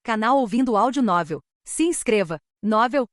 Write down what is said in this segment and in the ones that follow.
Canal Ouvindo Áudio Novel. Se inscreva. Novel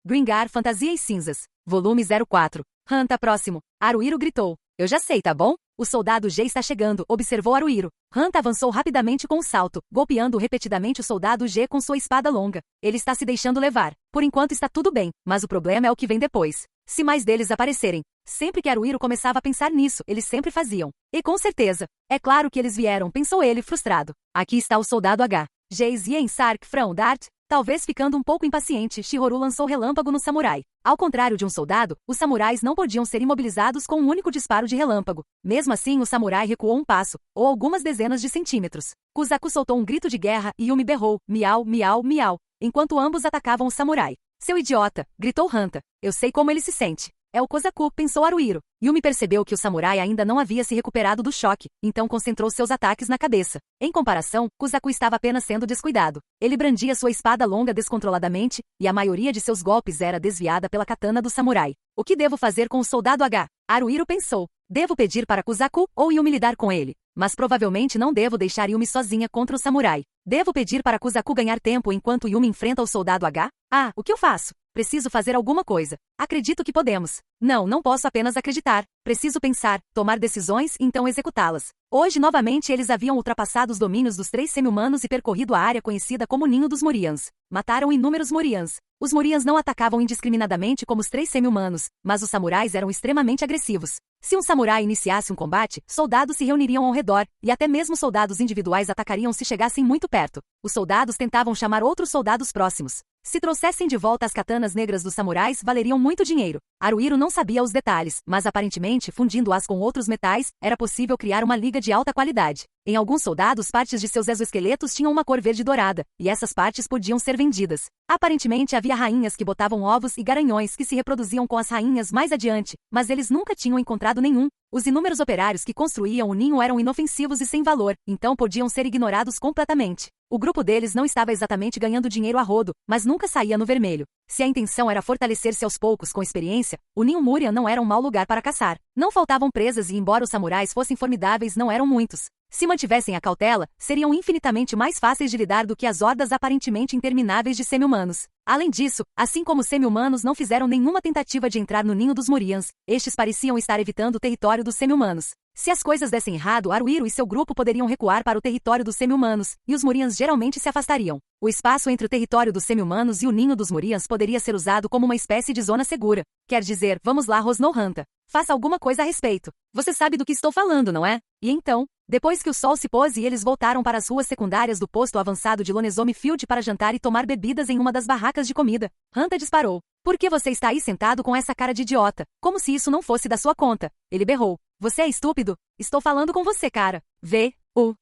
Gringar Fantasias Cinzas. Volume 04. Hanta próximo. Haruhiro gritou. Eu já sei, tá bom? O soldado G está chegando, observou Haruhiro. Hanta avançou rapidamente com um salto, golpeando repetidamente o soldado G com sua espada longa. Ele está se deixando levar. Por enquanto está tudo bem, mas o problema é o que vem depois. Se mais deles aparecerem. Sempre que Haruhiro começava a pensar nisso, eles sempre faziam. E com certeza. É claro que eles vieram, pensou ele, frustrado. Aqui está o soldado H. Jace Yen Sark Frão Dart. Talvez ficando um pouco impaciente, Shihoru lançou relâmpago no samurai. Ao contrário de um soldado, os samurais não podiam ser imobilizados com um único disparo de relâmpago. Mesmo assim, o samurai recuou um passo, ou algumas dezenas de centímetros. Kuzaku soltou um grito de guerra e Yumi berrou, miau, miau, miau, enquanto ambos atacavam o samurai. Seu idiota, gritou Hanta. Eu sei como ele se sente. É o Kozaku, pensou Haruhiro. Yumi percebeu que o samurai ainda não havia se recuperado do choque, então concentrou seus ataques na cabeça. Em comparação, Kuzaku estava apenas sendo descuidado. Ele brandia sua espada longa descontroladamente, e a maioria de seus golpes era desviada pela katana do samurai. O que devo fazer com o soldado H? Haruhiro pensou. Devo pedir para Kuzaku ou Yumi lidar com ele? Mas provavelmente não devo deixar Yumi sozinha contra o samurai. Devo pedir para Kuzaku ganhar tempo enquanto Yumi enfrenta o soldado H? Ah, o que eu faço? Preciso fazer alguma coisa. Acredito que podemos. Não posso apenas acreditar. Preciso pensar, tomar decisões e então executá-las. Hoje novamente eles haviam ultrapassado os domínios dos 3 semi-humanos e percorrido a área conhecida como Ninho dos Morians. Mataram inúmeros Morians. Os Morians não atacavam indiscriminadamente como os 3 semi-humanos, mas os samurais eram extremamente agressivos. Se um samurai iniciasse um combate, soldados se reuniriam ao redor, e até mesmo soldados individuais atacariam se chegassem muito perto. Os soldados tentavam chamar outros soldados próximos. Se trouxessem de volta as katanas negras dos samurais, valeriam muito dinheiro. Haruhiro não sabia os detalhes, mas aparentemente, fundindo-as com outros metais, era possível criar uma liga de alta qualidade. Em alguns soldados, partes de seus exoesqueletos tinham uma cor verde dourada, e essas partes podiam ser vendidas. Aparentemente havia rainhas que botavam ovos e garanhões que se reproduziam com as rainhas mais adiante, mas eles nunca tinham encontrado nenhum. Os inúmeros operários que construíam o ninho eram inofensivos e sem valor, então podiam ser ignorados completamente. O grupo deles não estava exatamente ganhando dinheiro a rodo, mas nunca saía no vermelho. Se a intenção era fortalecer-se aos poucos com experiência, o Ninho Murian não era um mau lugar para caçar. Não faltavam presas e embora os samurais fossem formidáveis não eram muitos. Se mantivessem a cautela, seriam infinitamente mais fáceis de lidar do que as hordas aparentemente intermináveis de semi-humanos. Além disso, assim como os semi-humanos não fizeram nenhuma tentativa de entrar no Ninho dos Morians, estes pareciam estar evitando o território dos semi-humanos. Se as coisas dessem errado, Haruhiro e seu grupo poderiam recuar para o território dos semi-humanos, e os Morians geralmente se afastariam. O espaço entre o território dos semi-humanos e o ninho dos Morians poderia ser usado como uma espécie de zona segura. Quer dizer, vamos lá, rosnou Hanta. Faça alguma coisa a respeito. Você sabe do que estou falando, não é? E então, depois que o sol se pôs e eles voltaram para as ruas secundárias do posto avançado de Lonezomi Field para jantar e tomar bebidas em uma das barracas de comida, Hanta disparou. Por que você está aí sentado com essa cara de idiota? Como se isso não fosse da sua conta. Ele berrou. Você é estúpido? Estou falando com você, cara. V-U-C-I-T-A-D.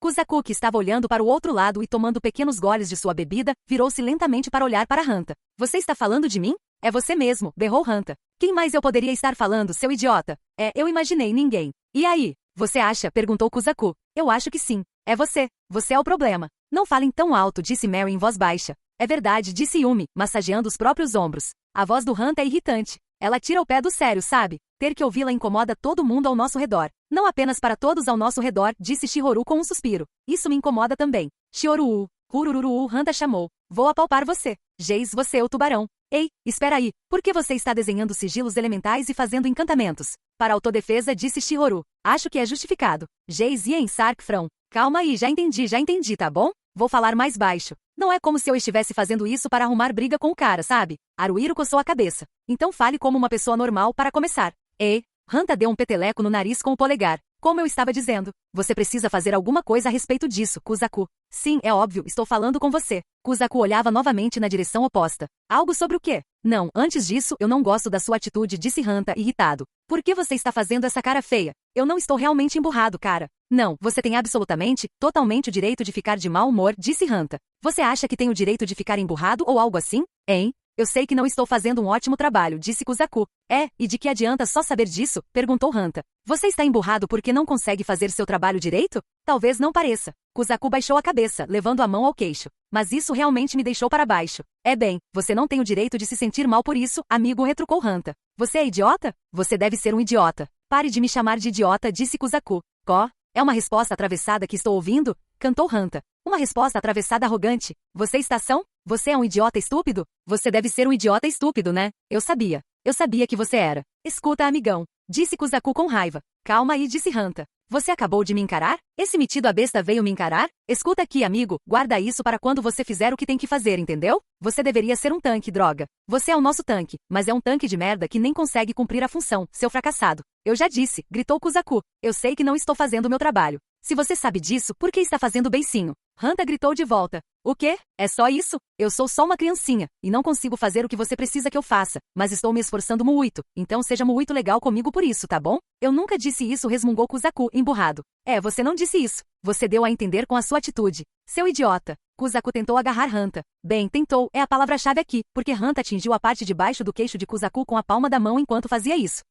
Kuzaku, que estava olhando para o outro lado e tomando pequenos goles de sua bebida, virou-se lentamente para olhar para Hanta. Você está falando de mim? É você mesmo, berrou Hanta. Quem mais eu poderia estar falando, seu idiota? Eu imaginei ninguém. E aí? Você acha? Perguntou Kuzaku. Eu acho que sim. É você. Você é o problema. Não falem tão alto, disse Mary em voz baixa. É verdade, disse Yumi, massageando os próprios ombros. A voz do Hanta é irritante. Ela tira o pé do sério, sabe? Ter que ouvi-la incomoda todo mundo ao nosso redor. Não apenas para todos ao nosso redor, disse Shihoru com um suspiro. Isso me incomoda também. Shihoru, Hurururu, Hanta chamou. Vou apalpar você. Jace, você é o tubarão. Ei, espera aí. Por que você está desenhando sigilos elementais e fazendo encantamentos? Para autodefesa, disse Shihoru. Acho que é justificado. Jace Yen Sark Frão. Calma aí, já entendi, tá bom? Vou falar mais baixo. Não é como se eu estivesse fazendo isso para arrumar briga com o cara, sabe? Haruhiro coçou a cabeça. Então fale como uma pessoa normal para começar. Hanta deu um peteleco no nariz com o polegar. Como eu estava dizendo, você precisa fazer alguma coisa a respeito disso, Kuzaku. Sim, é óbvio, estou falando com você. Kuzaku olhava novamente na direção oposta. Algo sobre o quê? Não, antes disso, eu não gosto da sua atitude, disse Hanta, irritado. Por que você está fazendo essa cara feia? Eu não estou realmente emburrado, cara. Não, você tem absolutamente, totalmente o direito de ficar de mau humor, disse Hanta. Você acha que tem o direito de ficar emburrado ou algo assim? Hein? Eu sei que não estou fazendo um ótimo trabalho, disse Kuzaku. E de que adianta só saber disso? Perguntou Hanta. Você está emburrado porque não consegue fazer seu trabalho direito? Talvez não pareça. Kuzaku baixou a cabeça, levando a mão ao queixo. Mas isso realmente me deixou para baixo. Bem, você não tem o direito de se sentir mal por isso, amigo, retrucou Hanta. Você é idiota? Você deve ser um idiota. Pare de me chamar de idiota, disse Kuzaku. É uma resposta atravessada que estou ouvindo? Cantou Hanta. Uma resposta atravessada arrogante. Você está são? Você é um idiota estúpido? Você deve ser um idiota estúpido, né? Eu sabia. Eu sabia que você era. Escuta, amigão. Disse Kuzaku com raiva. Calma aí, disse Hanta. Você acabou de me encarar? Esse metido a besta veio me encarar? Escuta aqui, amigo, guarda isso para quando você fizer o que tem que fazer, entendeu? Você deveria ser um tanque, droga. Você é o nosso tanque, mas é um tanque de merda que nem consegue cumprir a função, seu fracassado. Eu já disse, gritou Kuzaku. Eu sei que não estou fazendo o meu trabalho. Se você sabe disso, por que está fazendo beicinho? Hanta gritou de volta. O quê? É só isso? Eu sou só uma criancinha, e não consigo fazer o que você precisa que eu faça, mas estou me esforçando muito, então seja muito legal comigo por isso, tá bom? Eu nunca disse isso, resmungou Kuzaku, emburrado. É, você não disse isso. Você deu a entender com a sua atitude. Seu idiota. Kuzaku tentou agarrar Hanta. Bem, tentou, é a palavra-chave aqui, porque Hanta atingiu a parte de baixo do queixo de Kuzaku com a palma da mão enquanto fazia isso.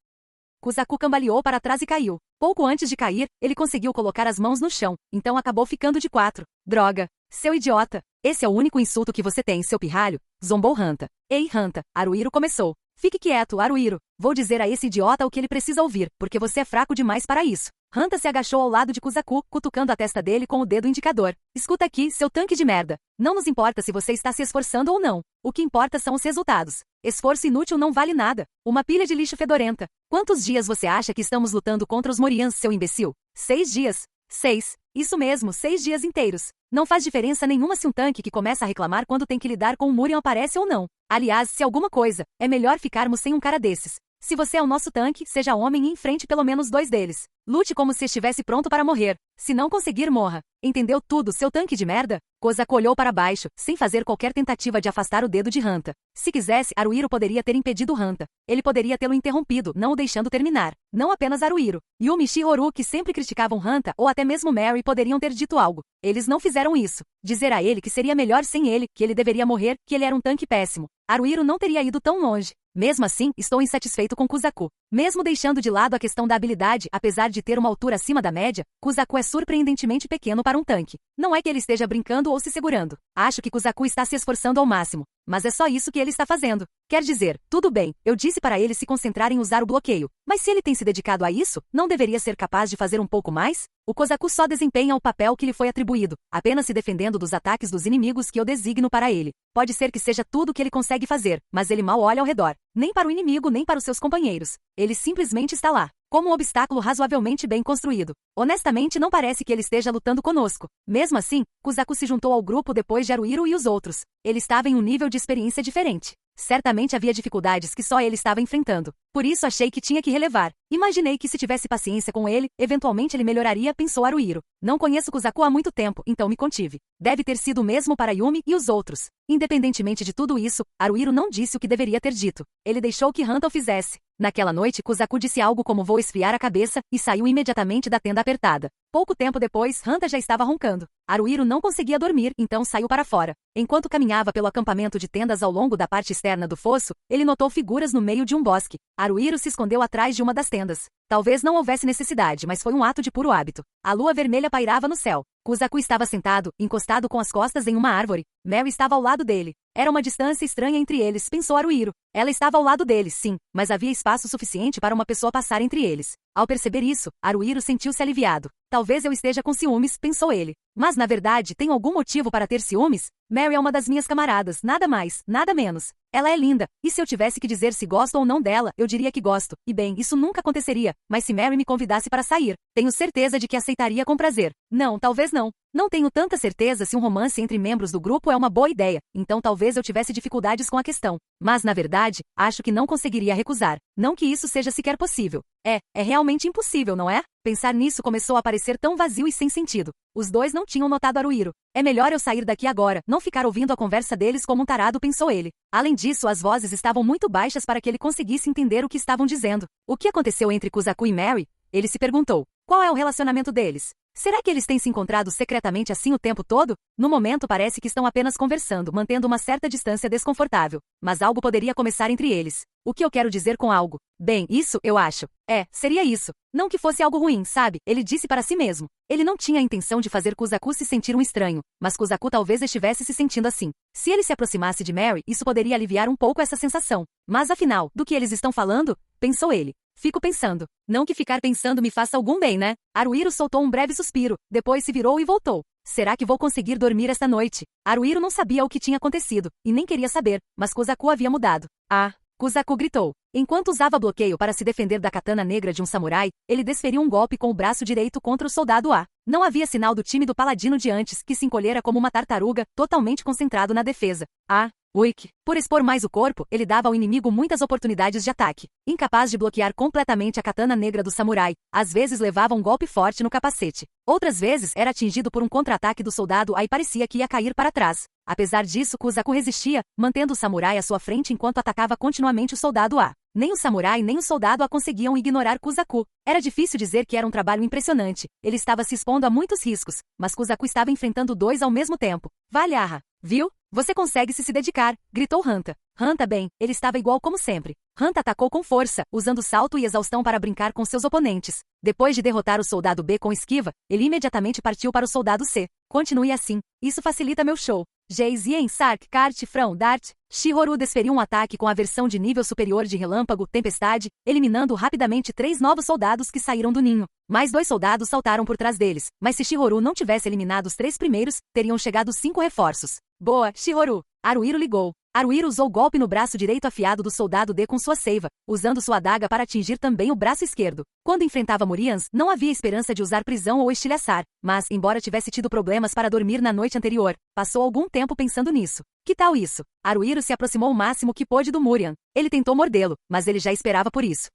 Kuzaku cambaleou para trás e caiu. Pouco antes de cair, ele conseguiu colocar as mãos no chão, então acabou ficando de 4. Droga! Seu idiota! Esse é o único insulto que você tem, seu pirralho? Zombou Hanta. Ei, Hanta! Haruhiro começou. Fique quieto, Haruhiro. Vou dizer a esse idiota o que ele precisa ouvir, porque você é fraco demais para isso. Hanta se agachou ao lado de Kuzaku, cutucando a testa dele com o dedo indicador. Escuta aqui, seu tanque de merda. Não nos importa se você está se esforçando ou não. O que importa são os resultados. Esforço inútil não vale nada. Uma pilha de lixo fedorenta. Quantos dias você acha que estamos lutando contra os Morians, seu imbecil? 6 dias. 6. Isso mesmo, 6 dias inteiros. Não faz diferença nenhuma se um tanque que começa a reclamar quando tem que lidar com um Morian aparece ou não. Aliás, se alguma coisa, é melhor ficarmos sem um cara desses. Se você é o nosso tanque, seja homem e enfrente pelo menos 2 deles. Lute como se estivesse pronto para morrer. Se não conseguir, morra. Entendeu tudo, seu tanque de merda? Kuzaku olhou para baixo, sem fazer qualquer tentativa de afastar o dedo de Hanta. Se quisesse, Haruhiro poderia ter impedido Hanta. Ele poderia tê-lo interrompido, não o deixando terminar. Não apenas Haruhiro. Yumi e Shihoru, que sempre criticavam Hanta, ou até mesmo Mary, poderiam ter dito algo. Eles não fizeram isso. Dizer a ele que seria melhor sem ele, que ele deveria morrer, que ele era um tanque péssimo. Haruhiro não teria ido tão longe. Mesmo assim, estou insatisfeito com Kuzaku. Mesmo deixando de lado a questão da habilidade, apesar de ter uma altura acima da média, Kuzaku é surpreendentemente pequeno para um tanque. Não é que ele esteja brincando ou se segurando. Acho que Kuzaku está se esforçando ao máximo. Mas é só isso que ele está fazendo. Quer dizer, tudo bem, eu disse para ele se concentrar em usar o bloqueio. Mas se ele tem se dedicado a isso, não deveria ser capaz de fazer um pouco mais? O Kuzaku só desempenha o papel que lhe foi atribuído, apenas se defendendo dos ataques dos inimigos que eu designo para ele. Pode ser que seja tudo o que ele consegue fazer, mas ele mal olha ao redor. Nem para o inimigo nem para os seus companheiros. Ele simplesmente está lá, como um obstáculo razoavelmente bem construído. Honestamente, não parece que ele esteja lutando conosco. Mesmo assim, Kuzaku se juntou ao grupo depois de Haruhiro e os outros. Ele estava em um nível de experiência diferente. Certamente havia dificuldades que só ele estava enfrentando. Por isso achei que tinha que relevar. Imaginei que se tivesse paciência com ele, eventualmente ele melhoraria, pensou Haruhiro. Não conheço Kuzaku há muito tempo, então me contive. Deve ter sido o mesmo para Yumi e os outros. Independentemente de tudo isso, Haruhiro não disse o que deveria ter dito. Ele deixou que Hanta o fizesse. Naquela noite, Kuzaku disse algo como vou esfriar a cabeça, e saiu imediatamente da tenda apertada. Pouco tempo depois, Hanta já estava roncando. Haruhiro não conseguia dormir, então saiu para fora. Enquanto caminhava pelo acampamento de tendas ao longo da parte externa do fosso, ele notou figuras no meio de um bosque. Haruhiro se escondeu atrás de uma das tendas. Talvez não houvesse necessidade, mas foi um ato de puro hábito. A lua vermelha pairava no céu. Kuzaku estava sentado, encostado com as costas em uma árvore. Mary estava ao lado dele. Era uma distância estranha entre eles, pensou Haruhiro. Ela estava ao lado deles, sim, mas havia espaço suficiente para uma pessoa passar entre eles. Ao perceber isso, Haruhiro sentiu-se aliviado. Talvez eu esteja com ciúmes, pensou ele. Mas na verdade, tenho algum motivo para ter ciúmes? Mary é uma das minhas camaradas, nada mais, nada menos. Ela é linda, e se eu tivesse que dizer se gosto ou não dela, eu diria que gosto. E bem, isso nunca aconteceria, mas se Mary me convidasse para sair, tenho certeza de que aceitaria com prazer. Não, talvez não. Não tenho tanta certeza se um romance entre membros do grupo é uma boa ideia, então talvez eu tivesse dificuldades com a questão. Mas na verdade, acho que não conseguiria recusar. Não que isso seja sequer possível. É realmente impossível, não é? Pensar nisso começou a parecer tão vazio e sem sentido. Os dois não tinham notado Haruhiro. É melhor eu sair daqui agora, não ficar ouvindo a conversa deles como um tarado, pensou ele. Além disso, as vozes estavam muito baixas para que ele conseguisse entender o que estavam dizendo. O que aconteceu entre Kuzaku e Mary? Ele se perguntou. Qual é o relacionamento deles? Será que eles têm se encontrado secretamente assim o tempo todo? No momento parece que estão apenas conversando, mantendo uma certa distância desconfortável. Mas algo poderia começar entre eles. O que eu quero dizer com algo? Bem, isso, eu acho. Seria isso. Não que fosse algo ruim, sabe? Ele disse para si mesmo. Ele não tinha a intenção de fazer Kuzaku se sentir um estranho, mas Kuzaku talvez estivesse se sentindo assim. Se ele se aproximasse de Mary, isso poderia aliviar um pouco essa sensação. Mas afinal, do que eles estão falando? Pensou ele. Fico pensando. Não que ficar pensando me faça algum bem, né? Haruhiro soltou um breve suspiro, depois se virou e voltou. Será que vou conseguir dormir esta noite? Haruhiro não sabia o que tinha acontecido, e nem queria saber, mas Kuzaku havia mudado. Ah! Kuzaku gritou. Enquanto usava bloqueio para se defender da katana negra de um samurai, ele desferiu um golpe com o braço direito contra o soldado A. Não havia sinal do tímido paladino de antes, que se encolhera como uma tartaruga, totalmente concentrado na defesa. Ah! Uik. Por expor mais o corpo, ele dava ao inimigo muitas oportunidades de ataque. Incapaz de bloquear completamente a katana negra do samurai, às vezes levava um golpe forte no capacete. Outras vezes era atingido por um contra-ataque do soldado A e parecia que ia cair para trás. Apesar disso, Kuzaku resistia, mantendo o samurai à sua frente enquanto atacava continuamente o soldado A. Nem o samurai nem o soldado A conseguiam ignorar Kuzaku. Era difícil dizer que era um trabalho impressionante. Ele estava se expondo a muitos riscos, mas Kuzaku estava enfrentando dois ao mesmo tempo. Valharra! Viu? Você consegue se dedicar, gritou Hanta. Hanta bem, ele estava igual como sempre. Hanta atacou com força, usando salto e exaustão para brincar com seus oponentes. Depois de derrotar o soldado B com esquiva, ele imediatamente partiu para o soldado C. Continue assim, isso facilita meu show. Jay Zien, Sark, Kart, Frão, Dart. Shihoru desferiu um ataque com a versão de nível superior de Relâmpago, Tempestade, eliminando rapidamente 3 novos soldados que saíram do ninho. Mais 2 soldados saltaram por trás deles, mas se Shihoru não tivesse eliminado os 3 primeiros, teriam chegado 5 reforços. Boa, Shihoru! Haruhiro ligou. Haruhiro usou o golpe no braço direito afiado do soldado D com sua seiva, usando sua adaga para atingir também o braço esquerdo. Quando enfrentava Murians, não havia esperança de usar prisão ou estilhaçar, mas, embora tivesse tido problemas para dormir na noite anterior, passou algum tempo pensando nisso. Que tal isso? Haruhiro se aproximou o máximo que pôde do Murian. Ele tentou mordê-lo, mas ele já esperava por isso.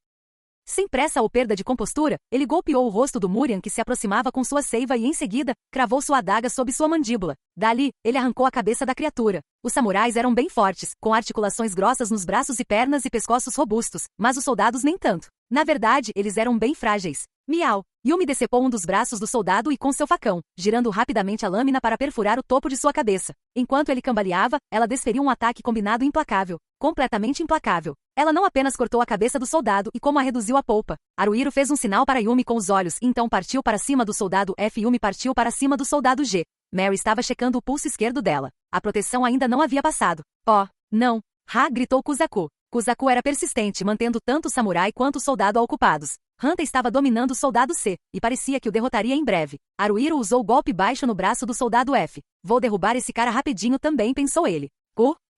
Sem pressa ou perda de compostura, ele golpeou o rosto do Murian que se aproximava com sua seiva e, em seguida, cravou sua adaga sob sua mandíbula. Dali, ele arrancou a cabeça da criatura. Os samurais eram bem fortes, com articulações grossas nos braços e pernas e pescoços robustos, mas os soldados nem tanto. Na verdade, eles eram bem frágeis. Miau! Yumi decepou um dos braços do soldado e com seu facão, girando rapidamente a lâmina para perfurar o topo de sua cabeça. Enquanto ele cambaleava, ela desferiu um ataque combinado implacável. Completamente implacável. Ela não apenas cortou a cabeça do soldado e como a reduziu a polpa. Haruhiro fez um sinal para Yumi com os olhos e então partiu para cima do soldado F e Yumi partiu para cima do soldado G. Mary estava checando o pulso esquerdo dela. A proteção ainda não havia passado. Oh, não! Ha! Gritou Kuzaku. Kuzaku era persistente, mantendo tanto o samurai quanto o soldado ocupados. Hanta estava dominando o soldado C, e parecia que o derrotaria em breve. Haruhiro usou o golpe baixo no braço do soldado F. Vou derrubar esse cara rapidinho também, pensou ele.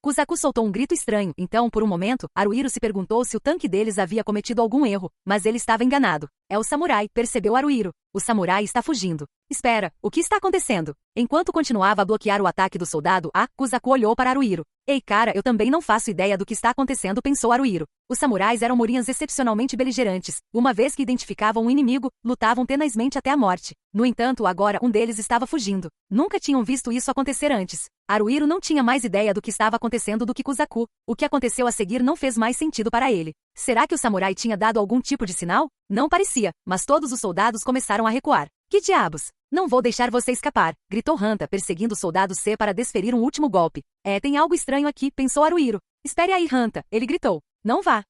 Kuzaku soltou um grito estranho, então, por um momento, Haruhiro se perguntou se o tanque deles havia cometido algum erro, mas ele estava enganado. É o samurai, percebeu Haruhiro. O samurai está fugindo. Espera, o que está acontecendo? Enquanto continuava a bloquear o ataque do soldado A, Kuzaku olhou para Haruhiro. Ei cara, eu também não faço ideia do que está acontecendo, pensou Haruhiro. Os samurais eram Murians excepcionalmente beligerantes. Uma vez que identificavam um inimigo, lutavam tenazmente até a morte. No entanto, agora um deles estava fugindo. Nunca tinham visto isso acontecer antes. Haruhiro não tinha mais ideia do que estava acontecendo do que Kuzaku. O que aconteceu a seguir não fez mais sentido para ele. Será que o samurai tinha dado algum tipo de sinal? Não parecia, mas todos os soldados começaram a recuar. Que diabos? Não vou deixar você escapar, gritou Hanta, perseguindo o soldado C para desferir um último golpe. Tem algo estranho aqui, pensou Haruhiro. Espere aí, Hanta, ele gritou. Não vá.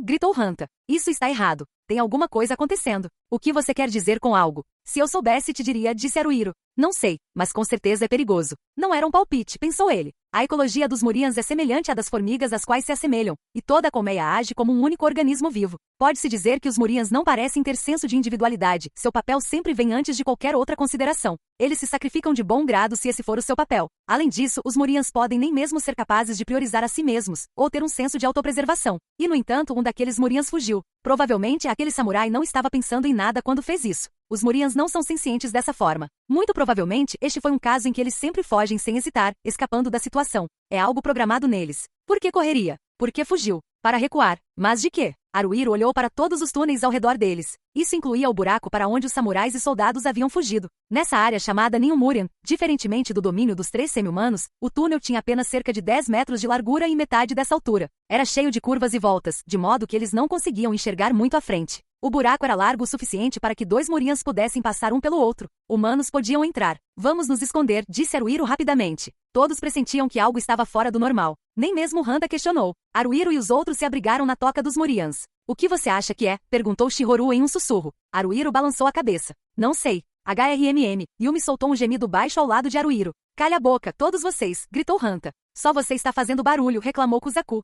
Gritou Hanta. Isso está errado. Tem alguma coisa acontecendo. O que você quer dizer com algo? Se eu soubesse te diria, disse Haruhiro. Não sei, mas com certeza é perigoso. Não era um palpite, pensou ele. A ecologia dos Murians é semelhante à das formigas às quais se assemelham, e toda a colmeia age como um único organismo vivo. Pode-se dizer que os Murians não parecem ter senso de individualidade, seu papel sempre vem antes de qualquer outra consideração. Eles se sacrificam de bom grado se esse for o seu papel. Além disso, os Murians podem nem mesmo ser capazes de priorizar a si mesmos, ou ter um senso de autopreservação. E no entanto, um daqueles Murians fugiu. Provavelmente, aquele samurai não estava pensando em nada quando fez isso. Os Murians não são sencientes dessa forma. Muito provavelmente, este foi um caso em que eles sempre fogem sem hesitar, escapando da situação. É algo programado neles. Por que correria? Por que fugiu? Para recuar. Mas de quê? Haruhiro olhou para todos os túneis ao redor deles. Isso incluía o buraco para onde os samurais e soldados haviam fugido. Nessa área chamada Ninho Murian, diferentemente do domínio dos 3 semi-humanos, o túnel tinha apenas cerca de 10 metros de largura e metade dessa altura. Era cheio de curvas e voltas, de modo que eles não conseguiam enxergar muito à frente. O buraco era largo o suficiente para que 2 Murians pudessem passar um pelo outro. Humanos podiam entrar. Vamos nos esconder, disse Haruhiro rapidamente. Todos pressentiam que algo estava fora do normal. Nem mesmo Hanta questionou. Haruhiro e os outros se abrigaram na toca dos Murians. O que você acha que é? Perguntou Shihoru em um sussurro. Haruhiro balançou a cabeça. Não sei. HRMM. Yumi soltou um gemido baixo ao lado de Haruhiro. Calha a boca, todos vocês, gritou Hanta. Só você está fazendo barulho, reclamou Kuzaku.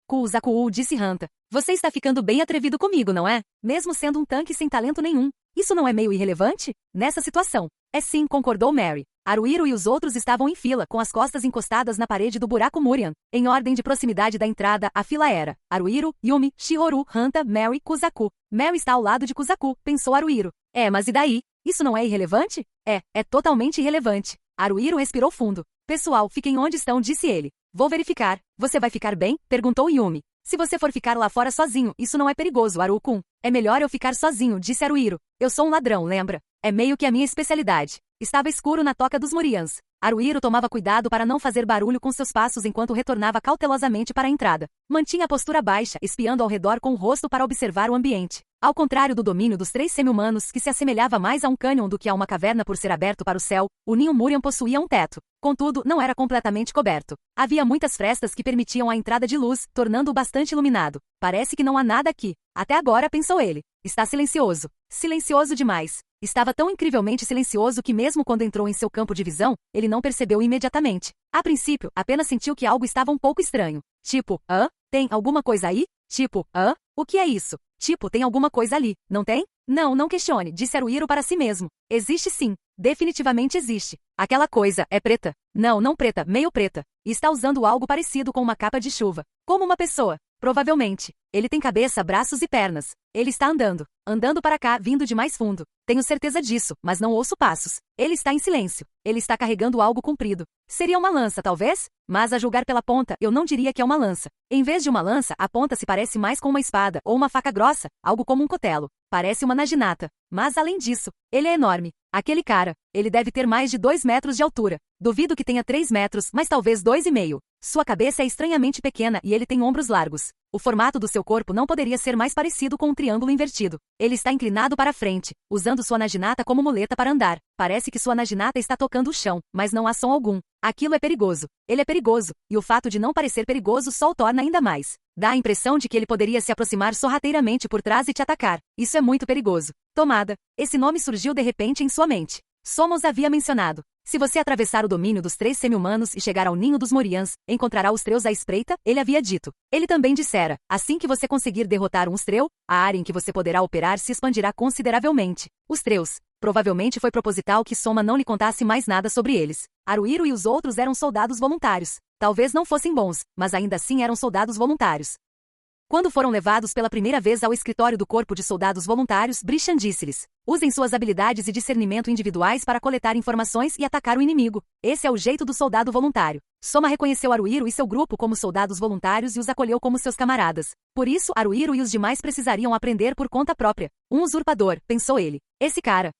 Kuzaku, disse Hanta. Você está ficando bem atrevido comigo, não é? Mesmo sendo um tanque sem talento nenhum. Isso não é meio irrelevante? Nessa situação. É sim, concordou Mary. Haruhiro e os outros estavam em fila, com as costas encostadas na parede do buraco Murian. Em ordem de proximidade da entrada, a fila era Haruhiro, Yumi, Shihoru, Hanta, Mary, Kuzaku. Mary está ao lado de Kuzaku, pensou Haruhiro. Mas e daí? Isso não é irrelevante? É totalmente irrelevante. Haruhiro respirou fundo. Pessoal, fiquem onde estão, disse ele. Vou verificar. Você vai ficar bem? Perguntou Yumi. Se você for ficar lá fora sozinho, isso não é perigoso, Haru-kun. É melhor eu ficar sozinho, disse Haruhiro. Eu sou um ladrão, lembra? É meio que a minha especialidade. Estava escuro na toca dos Murians. Haruhiro tomava cuidado para não fazer barulho com seus passos enquanto retornava cautelosamente para a entrada. Mantinha a postura baixa, espiando ao redor com o rosto para observar o ambiente. Ao contrário do domínio dos 3 semi-humanos, que se assemelhava mais a um cânion do que a uma caverna por ser aberto para o céu, o ninho Murian possuía um teto. Contudo, não era completamente coberto. Havia muitas frestas que permitiam a entrada de luz, tornando-o bastante iluminado. Parece que não há nada aqui. Até agora, pensou ele. Está silencioso. Silencioso demais. Estava tão incrivelmente silencioso que mesmo quando entrou em seu campo de visão, ele não percebeu imediatamente. A princípio, apenas sentiu que algo estava um pouco estranho. Tipo, tem alguma coisa aí? Tipo, o que é isso? Tipo, tem alguma coisa ali, não tem? Não questione, disse Haruhiro para si mesmo. Existe sim. Definitivamente existe. Aquela coisa é preta. Não preta, meio preta. E está usando algo parecido com uma capa de chuva. Como uma pessoa. Provavelmente. Ele tem cabeça, braços e pernas. Ele está andando. Andando para cá, vindo de mais fundo. Tenho certeza disso, mas não ouço passos. Ele está em silêncio. Ele está carregando algo comprido. Seria uma lança, talvez? Mas a julgar pela ponta, eu não diria que é uma lança. Em vez de uma lança, a ponta se parece mais com uma espada ou uma faca grossa, algo como um cutelo. Parece uma naginata. Mas além disso, ele é enorme. Aquele cara, ele deve ter mais de 2 metros de altura. Duvido que tenha 3 metros, mas talvez 2,5. Sua cabeça é estranhamente pequena e ele tem ombros largos. O formato do seu corpo não poderia ser mais parecido com um triângulo invertido. Ele está inclinado para frente, usando sua naginata como muleta para andar. Parece que sua naginata está tocando o chão, mas não há som algum. Aquilo é perigoso. Ele é perigoso, e o fato de não parecer perigoso só o torna ainda mais. Dá a impressão de que ele poderia se aproximar sorrateiramente por trás e te atacar. Isso é muito perigoso. Tomada. Esse nome surgiu de repente em sua mente. Somos havia mencionado. Se você atravessar o domínio dos 3 semi-humanos e chegar ao ninho dos Morians, encontrará os Treus à espreita, ele havia dito. Ele também dissera, assim que você conseguir derrotar um Treu, a área em que você poderá operar se expandirá consideravelmente. Os Treus. Provavelmente foi proposital que Soma não lhe contasse mais nada sobre eles. Haruhiro e os outros eram soldados voluntários. Talvez não fossem bons, mas ainda assim eram soldados voluntários. Quando foram levados pela primeira vez ao escritório do Corpo de Soldados Voluntários, Brishan disse-lhes: usem suas habilidades e discernimento individuais para coletar informações e atacar o inimigo. Esse é o jeito do soldado voluntário. Soma reconheceu Haruhiro e seu grupo como soldados voluntários e os acolheu como seus camaradas. Por isso, Haruhiro e os demais precisariam aprender por conta própria. Um usurpador, pensou ele. Esse cara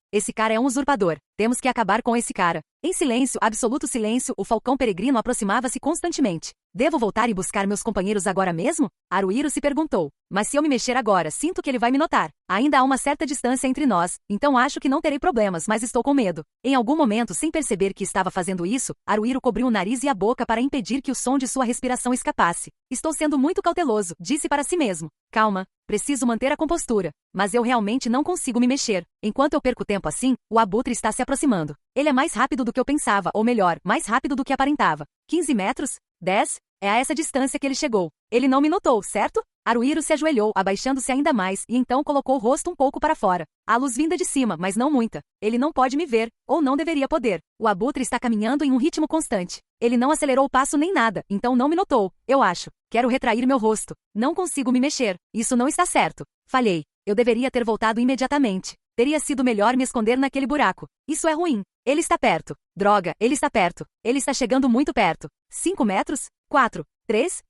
é um usurpador. Temos que acabar com esse cara. Em silêncio, absoluto silêncio, o falcão peregrino aproximava-se constantemente. Devo voltar e buscar meus companheiros agora mesmo? Haruhiro se perguntou. Mas se eu me mexer agora, sinto que ele vai me notar. Ainda há uma certa distância entre nós, então acho que não terei problemas, mas estou com medo. Em algum momento, sem perceber que estava fazendo isso, Haruhiro cobriu o nariz e a boca para impedir que o som de sua respiração escapasse. Estou sendo muito cauteloso, disse para si mesmo. Calma, preciso manter a compostura. Mas eu realmente não consigo me mexer. Enquanto eu perco tempo assim, o abutre está se aproximando. Ele é mais rápido do que eu pensava, ou melhor, mais rápido do que aparentava. 15 metros? 10? É a essa distância que ele chegou. Ele não me notou, certo? Haruhiro se ajoelhou, abaixando-se ainda mais, e então colocou o rosto um pouco para fora. Há luz vinda de cima, mas não muita. Ele não pode me ver, ou não deveria poder. O abutre está caminhando em um ritmo constante. Ele não acelerou o passo nem nada, então não me notou, eu acho. Quero retrair meu rosto. Não consigo me mexer. Isso não está certo. Falhei. Eu deveria ter voltado imediatamente. Teria sido melhor me esconder naquele buraco. Isso é ruim. Ele está perto. Droga, ele está perto. Ele está chegando muito perto. 5 metros? 4. 3?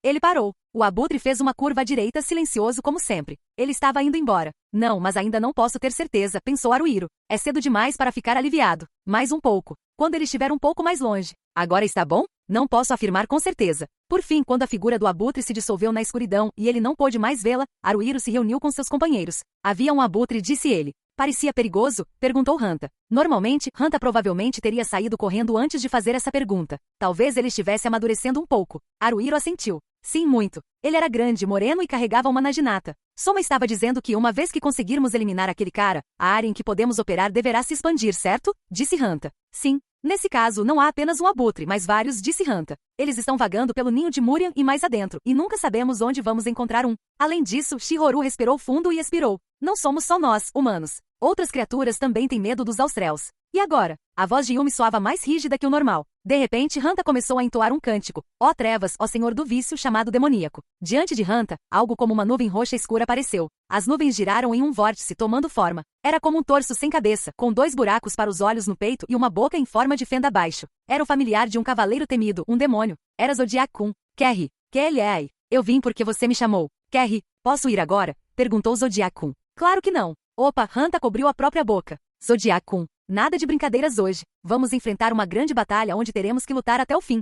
Ele parou. O abutre fez uma curva à direita silencioso como sempre. Ele estava indo embora. Não, mas ainda não posso ter certeza, pensou Haruhiro. É cedo demais para ficar aliviado. Mais um pouco. Quando ele estiver um pouco mais longe. Agora está bom? Não posso afirmar com certeza. Por fim, quando a figura do abutre se dissolveu na escuridão e ele não pôde mais vê-la, Haruhiro se reuniu com seus companheiros. Havia um abutre, disse ele. Parecia perigoso? Perguntou Hanta. Normalmente, Hanta provavelmente teria saído correndo antes de fazer essa pergunta. Talvez ele estivesse amadurecendo um pouco. Haruhiro assentiu. Sim, muito. Ele era grande, moreno e carregava uma naginata. Soma estava dizendo que uma vez que conseguirmos eliminar aquele cara, a área em que podemos operar deverá se expandir, certo? Disse Hanta. Sim. Nesse caso, não há apenas um abutre, mas vários, disse Hanta. Eles estão vagando pelo ninho de Murian e mais adentro, e nunca sabemos onde vamos encontrar um. Além disso, Shihoru respirou fundo e expirou. Não somos só nós, humanos. Outras criaturas também têm medo dos Austrels. E agora? A voz de Yumi soava mais rígida que o normal. De repente, Hanta começou a entoar um cântico. Ó trevas, ó senhor do vício chamado demoníaco. Diante de Hanta, algo como uma nuvem roxa escura apareceu. As nuvens giraram em um vórtice tomando forma. Era como um torso sem cabeça, com 2 buracos para os olhos no peito e uma boca em forma de fenda abaixo. Era o familiar de um cavaleiro temido, um demônio. Era Zodiac-kun. Kerry. Kelly. Eu vim porque você me chamou. Kerry, posso ir agora? Perguntou Zodiac-kun. Claro que não. Opa, Hanta cobriu a própria boca. Zodiac-kun. Nada de brincadeiras hoje. Vamos enfrentar uma grande batalha onde teremos que lutar até o fim.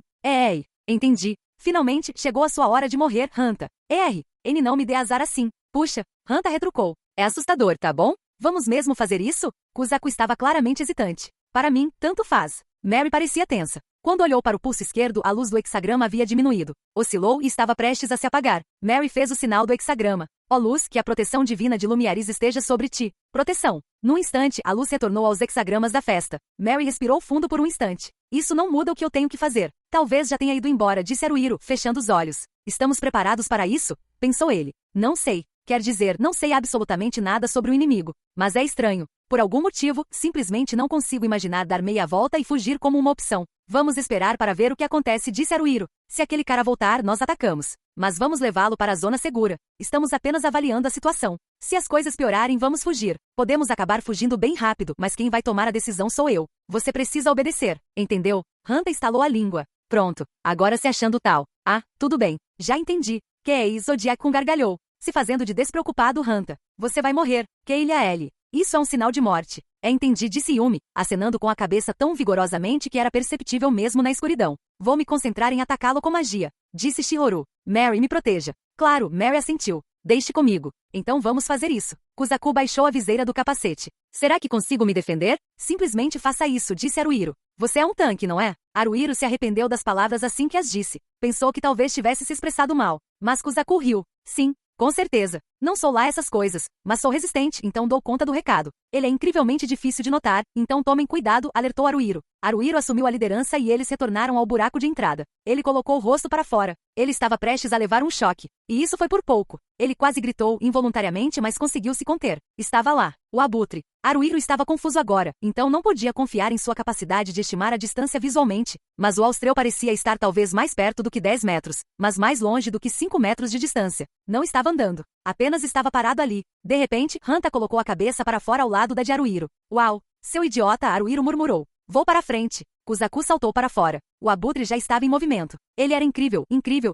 Entendi. Finalmente, chegou a sua hora de morrer, Hanta. N não me dê azar assim. Puxa, Hanta retrucou. É assustador, tá bom? Vamos mesmo fazer isso? Kuzaku estava claramente hesitante. Para mim, tanto faz. Mary parecia tensa. Quando olhou para o pulso esquerdo, a luz do hexagrama havia diminuído. Oscilou e estava prestes a se apagar. Mary fez o sinal do hexagrama. Ó luz, que a proteção divina de Lumiaris esteja sobre ti. Proteção. Num instante, a luz retornou aos hexagramas da festa. Mary respirou fundo por um instante. Isso não muda o que eu tenho que fazer. Talvez já tenha ido embora, disse Haruhiro, fechando os olhos. Estamos preparados para isso? Pensou ele. Não sei. Quer dizer, não sei absolutamente nada sobre o inimigo. Mas é estranho. Por algum motivo, simplesmente não consigo imaginar dar meia volta e fugir como uma opção. Vamos esperar para ver o que acontece, disse Haruhiro. Se aquele cara voltar, nós atacamos. Mas vamos levá-lo para a zona segura. Estamos apenas avaliando a situação. Se as coisas piorarem, vamos fugir. Podemos acabar fugindo bem rápido, mas quem vai tomar a decisão sou eu. Você precisa obedecer. Entendeu? Hanta estalou a língua. Pronto. Agora se achando tal. Ah, tudo bem. Já entendi. Zodiac-kun gargalhou, se fazendo de despreocupado. Hanta. Você vai morrer. L. Isso é um sinal de morte. Entendi, disse Yumi, acenando com a cabeça tão vigorosamente que era perceptível mesmo na escuridão. Vou me concentrar em atacá-lo com magia, disse Shihoru. Mary, me proteja. Claro, Mary assentiu. Deixe comigo. Então vamos fazer isso. Kuzaku baixou a viseira do capacete. Será que consigo me defender? Simplesmente faça isso, disse Haruhiro. Você é um tanque, não é? Haruhiro se arrependeu das palavras assim que as disse. Pensou que talvez tivesse se expressado mal. Mas Kuzaku riu. Sim. Com certeza. Não sou lá essas coisas, mas sou resistente, então dou conta do recado. Ele é incrivelmente difícil de notar, então tomem cuidado, alertou Haruhiro. Haruhiro assumiu a liderança e eles retornaram ao buraco de entrada. Ele colocou o rosto para fora. Ele estava prestes a levar um choque. E isso foi por pouco. Ele quase gritou, involuntariamente, mas conseguiu se conter. Estava lá. O abutre. Haruhiro estava confuso agora, então não podia confiar em sua capacidade de estimar a distância visualmente. Mas o austreu parecia estar talvez mais perto do que 10 metros, mas mais longe do que 5 metros de distância. Não estava andando. Apenas estava parado ali. De repente, Hanta colocou a cabeça para fora ao lado da de Haruhiro. Uau! Seu idiota, Haruhiro murmurou. Vou para frente. Kuzaku saltou para fora. O abutre já estava em movimento. Ele era incrível,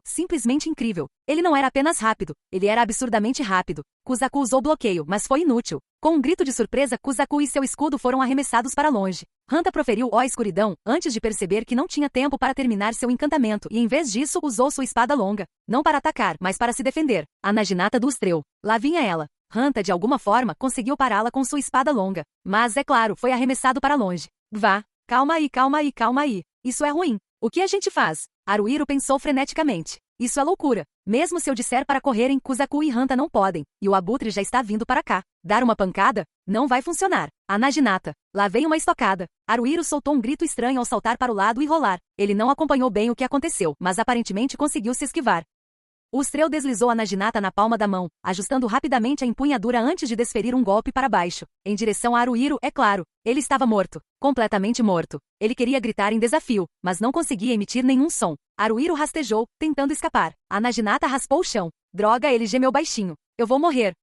simplesmente incrível. Ele não era apenas rápido, ele era absurdamente rápido. Kuzaku usou bloqueio, mas foi inútil. Com um grito de surpresa, Kuzaku e seu escudo foram arremessados para longe. Hanta proferiu ó escuridão, antes de perceber que não tinha tempo para terminar seu encantamento e em vez disso usou sua espada longa. Não para atacar, mas para se defender. A Naginata do Ustreu. Lá vinha ela. Hanta, de alguma forma, conseguiu pará-la com sua espada longa. Mas, é claro, foi arremessado para longe. Vá. Calma aí. Isso é ruim. O que a gente faz? Haruhiro pensou freneticamente. Isso é loucura. Mesmo se eu disser para correrem, Kuzaku e Hanta não podem. E o abutre já está vindo para cá. Dar uma pancada? Não vai funcionar. A Naginata. Lá veio uma estocada. Haruhiro soltou um grito estranho ao saltar para o lado e rolar. Ele não acompanhou bem o que aconteceu, mas aparentemente conseguiu se esquivar. O Ustreu deslizou a Naginata na palma da mão, ajustando rapidamente a empunhadura antes de desferir um golpe para baixo. Em direção a Haruhiro, é claro. Ele estava morto. Completamente morto. Ele queria gritar em desafio, mas não conseguia emitir nenhum som. Haruhiro rastejou, tentando escapar. A Naginata raspou o chão. Droga, ele gemeu baixinho. Eu vou morrer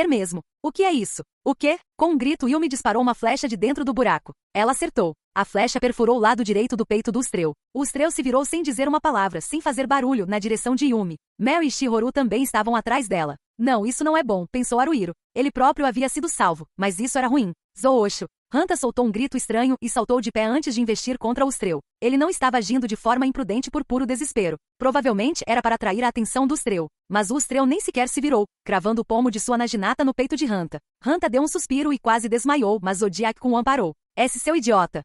mesmo. O que é isso? O quê? Com um grito, Yumi disparou uma flecha de dentro do buraco. Ela acertou. A flecha perfurou o lado direito do peito do Ustreu. O Ustreu se virou sem dizer uma palavra, sem fazer barulho, na direção de Yumi. Mary e Shihoru também estavam atrás dela. Não, isso não é bom, pensou Haruhiro. Ele próprio havia sido salvo, mas isso era ruim. Zoosho. Hanta soltou um grito estranho e saltou de pé antes de investir contra o Ustreu. Ele não estava agindo de forma imprudente por puro desespero. Provavelmente era para atrair a atenção do Ustreu. Mas o Ustreu nem sequer se virou, cravando o pomo de sua Naginata no peito de Hanta. Hanta deu um suspiro e quase desmaiou, mas Zodiac-kun o amparou. Esse seu idiota.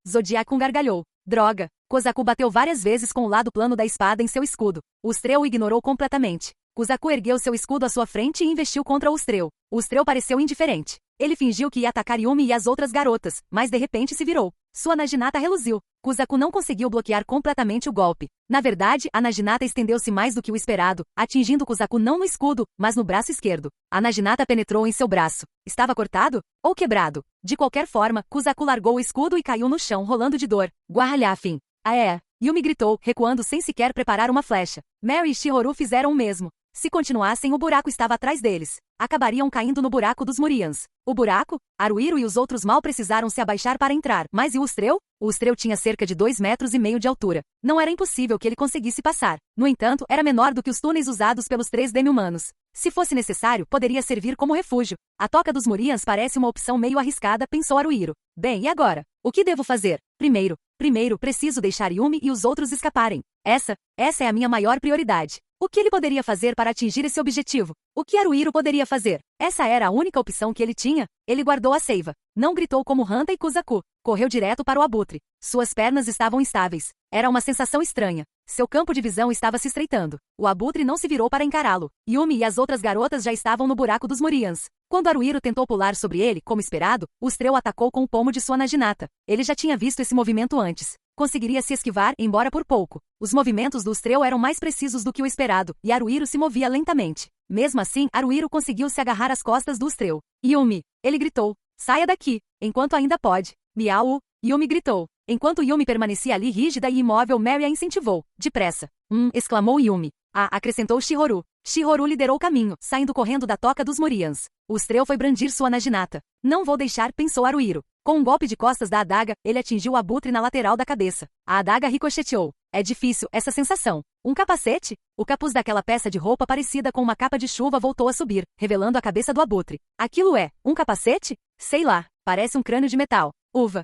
Zodiac-kun gargalhou. Droga. Kuzaku bateu várias vezes com o lado plano da espada em seu escudo. O Ustreu o ignorou completamente. Kuzaku ergueu seu escudo à sua frente e investiu contra o Ustreu. O Ustreu pareceu indiferente. Ele fingiu que ia atacar Yumi e as outras garotas, mas de repente se virou. Sua Naginata reluziu. Kuzaku não conseguiu bloquear completamente o golpe. Na verdade, a Naginata estendeu-se mais do que o esperado, atingindo Kuzaku não no escudo, mas no braço esquerdo. A Naginata penetrou em seu braço. Estava cortado? Ou quebrado? De qualquer forma, Kuzaku largou o escudo e caiu no chão rolando de dor. Guarralhafim. Ah é. Yumi gritou, recuando sem sequer preparar uma flecha. Mary e Shihoru fizeram o mesmo. Se continuassem, o buraco estava atrás deles. Acabariam caindo no buraco dos Murians. O buraco? Haruhiro e os outros mal precisaram se abaixar para entrar. Mas e o Ustrel? O Ustrel tinha cerca de 2,5 metros de altura. Não era impossível que ele conseguisse passar. No entanto, era menor do que os túneis usados pelos 3 demi-humanos. Se fosse necessário, poderia servir como refúgio. A toca dos Murians parece uma opção meio arriscada, pensou Haruhiro. Bem, e agora? O que devo fazer? Primeiro, preciso deixar Yumi e os outros escaparem. Essa é a minha maior prioridade. O que ele poderia fazer para atingir esse objetivo? O que Haruhiro poderia fazer? Essa era a única opção que ele tinha. Ele guardou a seiva. Não gritou como Hanta e Kuzaku. Correu direto para o abutre. Suas pernas estavam instáveis. Era uma sensação estranha. Seu campo de visão estava se estreitando. O abutre não se virou para encará-lo. Yumi e as outras garotas já estavam no buraco dos Murians. Quando Haruhiro tentou pular sobre ele, como esperado, o Ustrel atacou com o pomo de sua Naginata. Ele já tinha visto esse movimento antes. Conseguiria se esquivar, embora por pouco. Os movimentos do Ustrel eram mais precisos do que o esperado, e Haruhiro se movia lentamente. Mesmo assim, Haruhiro conseguiu se agarrar às costas do Ustrel. Yumi! Ele gritou. Saia daqui! Enquanto ainda pode. Miau! Yumi gritou. Enquanto Yumi permanecia ali rígida e imóvel, Mary a incentivou. Depressa! Exclamou Yumi. Acrescentou Shihoru. Shihoru liderou o caminho, saindo correndo da toca dos Murians. O Ustrel foi brandir sua Naginata. Não vou deixar, pensou Haruhiro. Com um golpe de costas da adaga, ele atingiu o abutre na lateral da cabeça. A adaga ricocheteou. É difícil, essa sensação. Um capacete? O capuz daquela peça de roupa parecida com uma capa de chuva voltou a subir, revelando a cabeça do abutre. Aquilo é um capacete? Sei lá, parece um crânio de metal. Uva.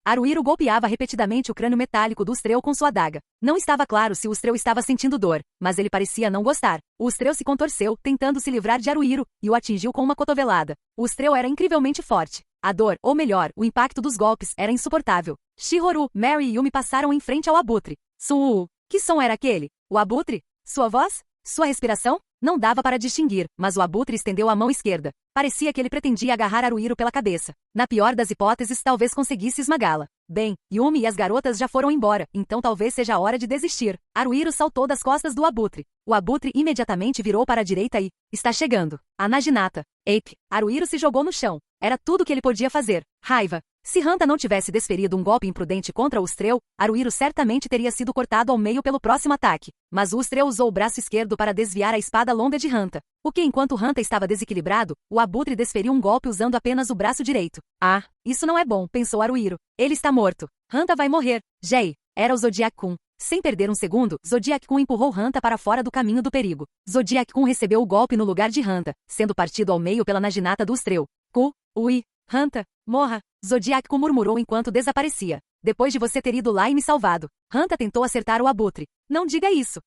Haruhiro golpeava repetidamente o crânio metálico do Ustrel com sua adaga. Não estava claro se o Ustrel estava sentindo dor, mas ele parecia não gostar. O Ustrel se contorceu, tentando se livrar de Haruhiro, e o atingiu com uma cotovelada. O Ustrel era incrivelmente forte. A dor, ou melhor, o impacto dos golpes, era insuportável. Shihoru, Mary e Yumi passaram em frente ao abutre. Que som era aquele? O abutre? Sua voz? Sua respiração? Não dava para distinguir, mas o abutre estendeu a mão esquerda. Parecia que ele pretendia agarrar Haruhiro pela cabeça. Na pior das hipóteses, talvez conseguisse esmagá-la. Bem, Yumi e as garotas já foram embora, então talvez seja a hora de desistir. Haruhiro saltou das costas do abutre. O abutre imediatamente virou para a direita e... Está chegando. A Naginata. Ape. Haruhiro se jogou no chão. Era tudo que ele podia fazer. Raiva. Se Hanta não tivesse desferido um golpe imprudente contra o Ustrel, Haruhiro certamente teria sido cortado ao meio pelo próximo ataque. Mas o Ustrel usou o braço esquerdo para desviar a espada longa de Hanta. O que enquanto Hanta estava desequilibrado, o abutre desferiu um golpe usando apenas o braço direito. Isso não é bom, pensou Haruhiro. Ele está morto. Hanta vai morrer. Jei. Era o Zodiac-kun. Sem perder um segundo, Zodiac-kun empurrou Hanta para fora do caminho do perigo. Zodiac-kun recebeu o golpe no lugar de Hanta, sendo partido ao meio pela Naginata do Ustrel. Hanta, morra. Zodiac-kun murmurou enquanto desaparecia. Depois de você ter ido lá e me salvado. Hanta tentou acertar o abutre. Não diga isso.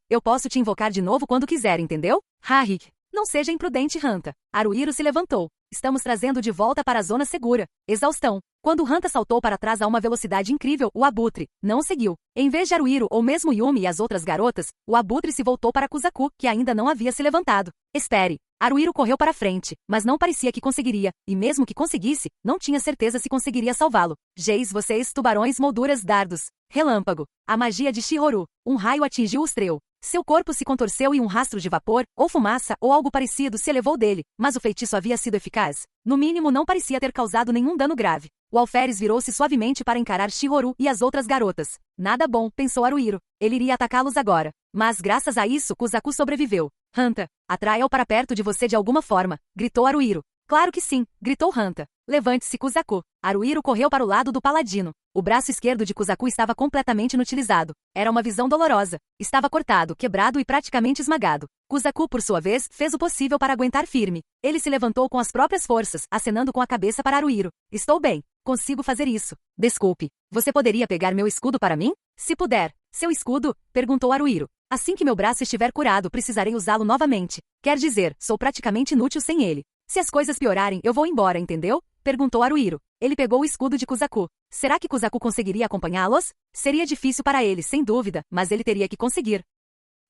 Eu posso te invocar de novo quando quiser, entendeu? Harik. Não seja imprudente, Hanta. Haruhiro se levantou. Estamos trazendo de volta para a zona segura. Exaustão. Quando Hanta saltou para trás a uma velocidade incrível, o abutre não seguiu. Em vez de Haruhiro ou mesmo Yumi e as outras garotas, o abutre se voltou para Kuzaku, que ainda não havia se levantado. Espere. Haruhiro correu para frente, mas não parecia que conseguiria, e mesmo que conseguisse, não tinha certeza se conseguiria salvá-lo. Geis, vocês, tubarões, molduras, dardos. Relâmpago. A magia de Shihoru. Um raio atingiu o Ustrel. Seu corpo se contorceu e um rastro de vapor, ou fumaça, ou algo parecido se elevou dele, mas o feitiço havia sido eficaz. No mínimo não parecia ter causado nenhum dano grave. O alferes virou-se suavemente para encarar Shihoru e as outras garotas. Nada bom, pensou Haruhiro. Ele iria atacá-los agora. Mas graças a isso, Kuzaku sobreviveu. Hanta, atraia-o para perto de você de alguma forma, gritou Haruhiro. Claro que sim, gritou Hanta. Levante-se, Kuzaku. Haruhiro correu para o lado do paladino. O braço esquerdo de Kuzaku estava completamente inutilizado. Era uma visão dolorosa. Estava cortado, quebrado e praticamente esmagado. Kuzaku, por sua vez, fez o possível para aguentar firme. Ele se levantou com as próprias forças, acenando com a cabeça para Haruhiro. Estou bem. Consigo fazer isso. Desculpe. Você poderia pegar meu escudo para mim? Se puder. Seu escudo? Perguntou Haruhiro. Assim que meu braço estiver curado, precisarei usá-lo novamente. Quer dizer, sou praticamente inútil sem ele. Se as coisas piorarem, eu vou embora, entendeu? Perguntou Haruhiro. Ele pegou o escudo de Kuzaku. Será que Kuzaku conseguiria acompanhá-los? Seria difícil para ele, sem dúvida, mas ele teria que conseguir.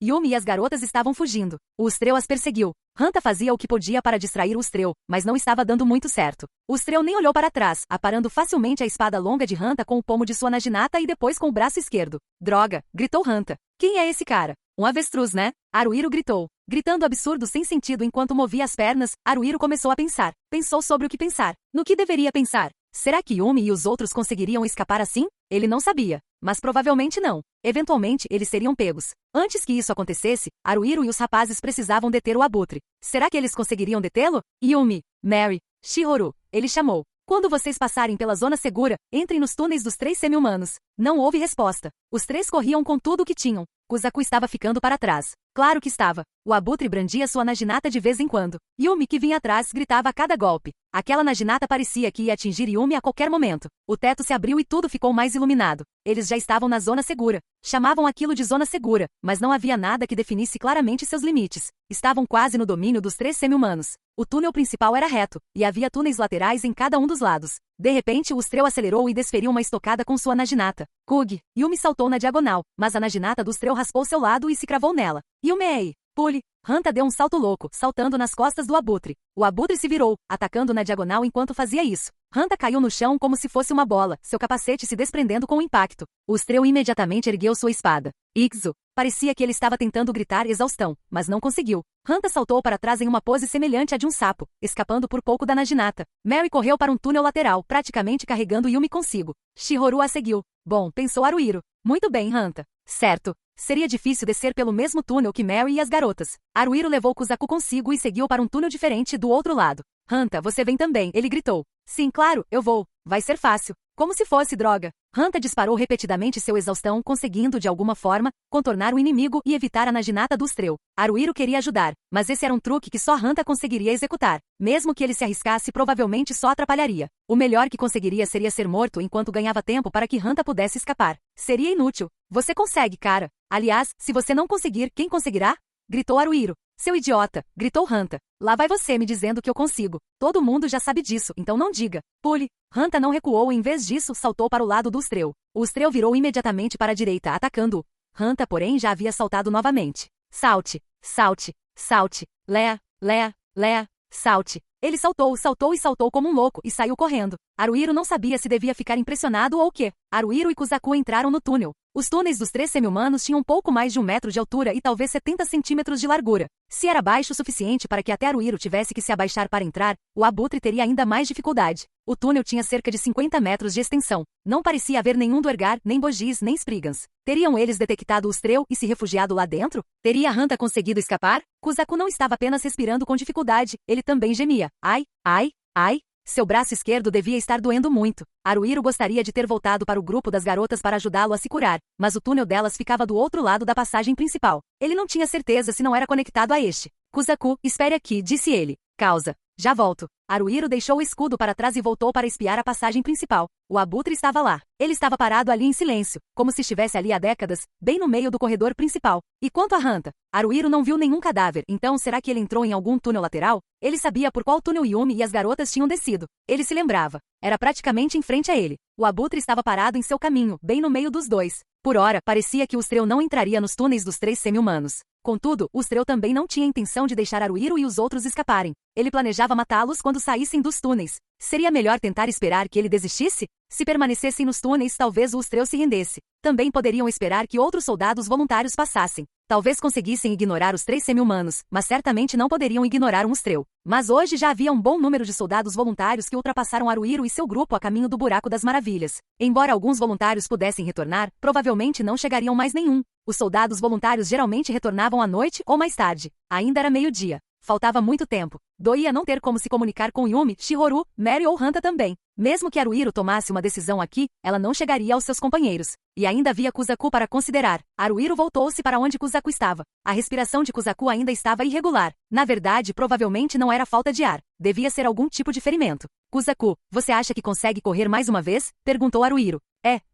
Yumi e as garotas estavam fugindo. O Ustreu as perseguiu. Hanta fazia o que podia para distrair o Ustreu, mas não estava dando muito certo. O Ustreu nem olhou para trás, aparando facilmente a espada longa de Hanta com o pomo de sua naginata e depois com o braço esquerdo. Droga! Gritou Hanta. Quem é esse cara? Um avestruz, né? Haruhiro gritou. Gritando absurdo sem sentido enquanto movia as pernas, Haruhiro começou a pensar. Pensou sobre o que pensar. No que deveria pensar? Será que Yumi e os outros conseguiriam escapar assim? Ele não sabia. Mas provavelmente não. Eventualmente, eles seriam pegos. Antes que isso acontecesse, Haruhiro e os rapazes precisavam deter o abutre. Será que eles conseguiriam detê-lo? Yumi, Mary, Shihoru, ele chamou. Quando vocês passarem pela zona segura, entrem nos túneis dos 3 semi-humanos. Não houve resposta. Os 3 corriam com tudo o que tinham. Kuzaku estava ficando para trás. Claro que estava. O abutre brandia sua naginata de vez em quando. Yumi, que vinha atrás, gritava a cada golpe. Aquela naginata parecia que ia atingir Yumi a qualquer momento. O teto se abriu e tudo ficou mais iluminado. Eles já estavam na zona segura. Chamavam aquilo de zona segura, mas não havia nada que definisse claramente seus limites. Estavam quase no domínio dos 3 semi-humanos. O túnel principal era reto, e havia túneis laterais em cada um dos lados. De repente, o Ustreu acelerou e desferiu uma estocada com sua naginata. Kug, Yumi saltou na diagonal, mas a naginata do Ustreu raspou seu lado e se cravou nela. Yumei! Pule! Hanta deu um salto louco, saltando nas costas do abutre. O abutre se virou, atacando na diagonal enquanto fazia isso. Hanta caiu no chão como se fosse uma bola, seu capacete se desprendendo com o impacto. O Ustreu imediatamente ergueu sua espada. Ixo! Parecia que ele estava tentando gritar exaustão, mas não conseguiu. Hanta saltou para trás em uma pose semelhante à de um sapo, escapando por pouco da naginata. Mary correu para um túnel lateral, praticamente carregando Yumi consigo. Shihoru a seguiu. Bom, pensou Haruhiro. Muito bem, Hanta. Certo. Seria difícil descer pelo mesmo túnel que Mary e as garotas. Haruhiro levou Kuzaku consigo e seguiu para um túnel diferente do outro lado. Hanta, você vem também, ele gritou. Sim, claro, eu vou. Vai ser fácil. Como se fosse droga. Hanta disparou repetidamente seu exaustão, conseguindo, de alguma forma, contornar o inimigo e evitar a naginata do Ustreu. Haruhiro queria ajudar, mas esse era um truque que só Hanta conseguiria executar. Mesmo que ele se arriscasse, provavelmente só atrapalharia. O melhor que conseguiria seria ser morto enquanto ganhava tempo para que Hanta pudesse escapar. Seria inútil. Você consegue, cara. Aliás, se você não conseguir, quem conseguirá? Gritou Haruhiro. Seu idiota, gritou Hanta. Lá vai você me dizendo que eu consigo. Todo mundo já sabe disso, então não diga. Pule. Hanta não recuou e em vez disso saltou para o lado do Ustreu. O Ustreu virou imediatamente para a direita, atacando-o. Hanta, porém, já havia saltado novamente. Salte, salte, salte. Lea, Lea, Lea, salte. Ele saltou, saltou e saltou como um louco e saiu correndo. Haruhiro não sabia se devia ficar impressionado ou o quê. Haruhiro e Kuzaku entraram no túnel. Os túneis dos 3 semi-humanos tinham pouco mais de 1 metro de altura e talvez 70 centímetros de largura. Se era baixo o suficiente para que até Haruhiro tivesse que se abaixar para entrar, o abutre teria ainda mais dificuldade. O túnel tinha cerca de 50 metros de extensão. Não parecia haver nenhum Duergar, nem Bogis, nem Spriggans. Teriam eles detectado o Ustreu e se refugiado lá dentro? Teria Hanta conseguido escapar? Kuzaku não estava apenas respirando com dificuldade, ele também gemia. Ai, ai, ai. Seu braço esquerdo devia estar doendo muito. Haruhiro gostaria de ter voltado para o grupo das garotas para ajudá-lo a se curar, mas o túnel delas ficava do outro lado da passagem principal. Ele não tinha certeza se não era conectado a este. Kuzaku, espere aqui, disse ele. Causa. Já volto. Haruhiro deixou o escudo para trás e voltou para espiar a passagem principal. O abutre estava lá. Ele estava parado ali em silêncio, como se estivesse ali há décadas, bem no meio do corredor principal. E quanto a Hanta? Haruhiro não viu nenhum cadáver, então será que ele entrou em algum túnel lateral? Ele sabia por qual túnel Yumi e as garotas tinham descido. Ele se lembrava. Era praticamente em frente a ele. O abutre estava parado em seu caminho, bem no meio dos dois. Por ora, parecia que o Ustreu não entraria nos túneis dos 3 semi-humanos. Contudo, o Ustreu também não tinha intenção de deixar Haruhiro e os outros escaparem. Ele planejava matá-los quando saíssem dos túneis. Seria melhor tentar esperar que ele desistisse? Se permanecessem nos túneis, talvez o Ustreu se rendesse. Também poderiam esperar que outros soldados voluntários passassem. Talvez conseguissem ignorar os 3 semi-humanos, mas certamente não poderiam ignorar um Ustreu. Mas hoje já havia um bom número de soldados voluntários que ultrapassaram Haruhiro e seu grupo a caminho do Buraco das Maravilhas. Embora alguns voluntários pudessem retornar, provavelmente não chegariam mais nenhum. Os soldados voluntários geralmente retornavam à noite ou mais tarde. Ainda era meio-dia. Faltava muito tempo. Doía não ter como se comunicar com Yumi, Shihoru, Mary ou Hanta também. Mesmo que Haruhiro tomasse uma decisão aqui, ela não chegaria aos seus companheiros. E ainda havia Kuzaku para considerar. Haruhiro voltou-se para onde Kuzaku estava. A respiração de Kuzaku ainda estava irregular. Na verdade, provavelmente não era falta de ar. Devia ser algum tipo de ferimento. Kuzaku, você acha que consegue correr mais uma vez? Perguntou Haruhiro.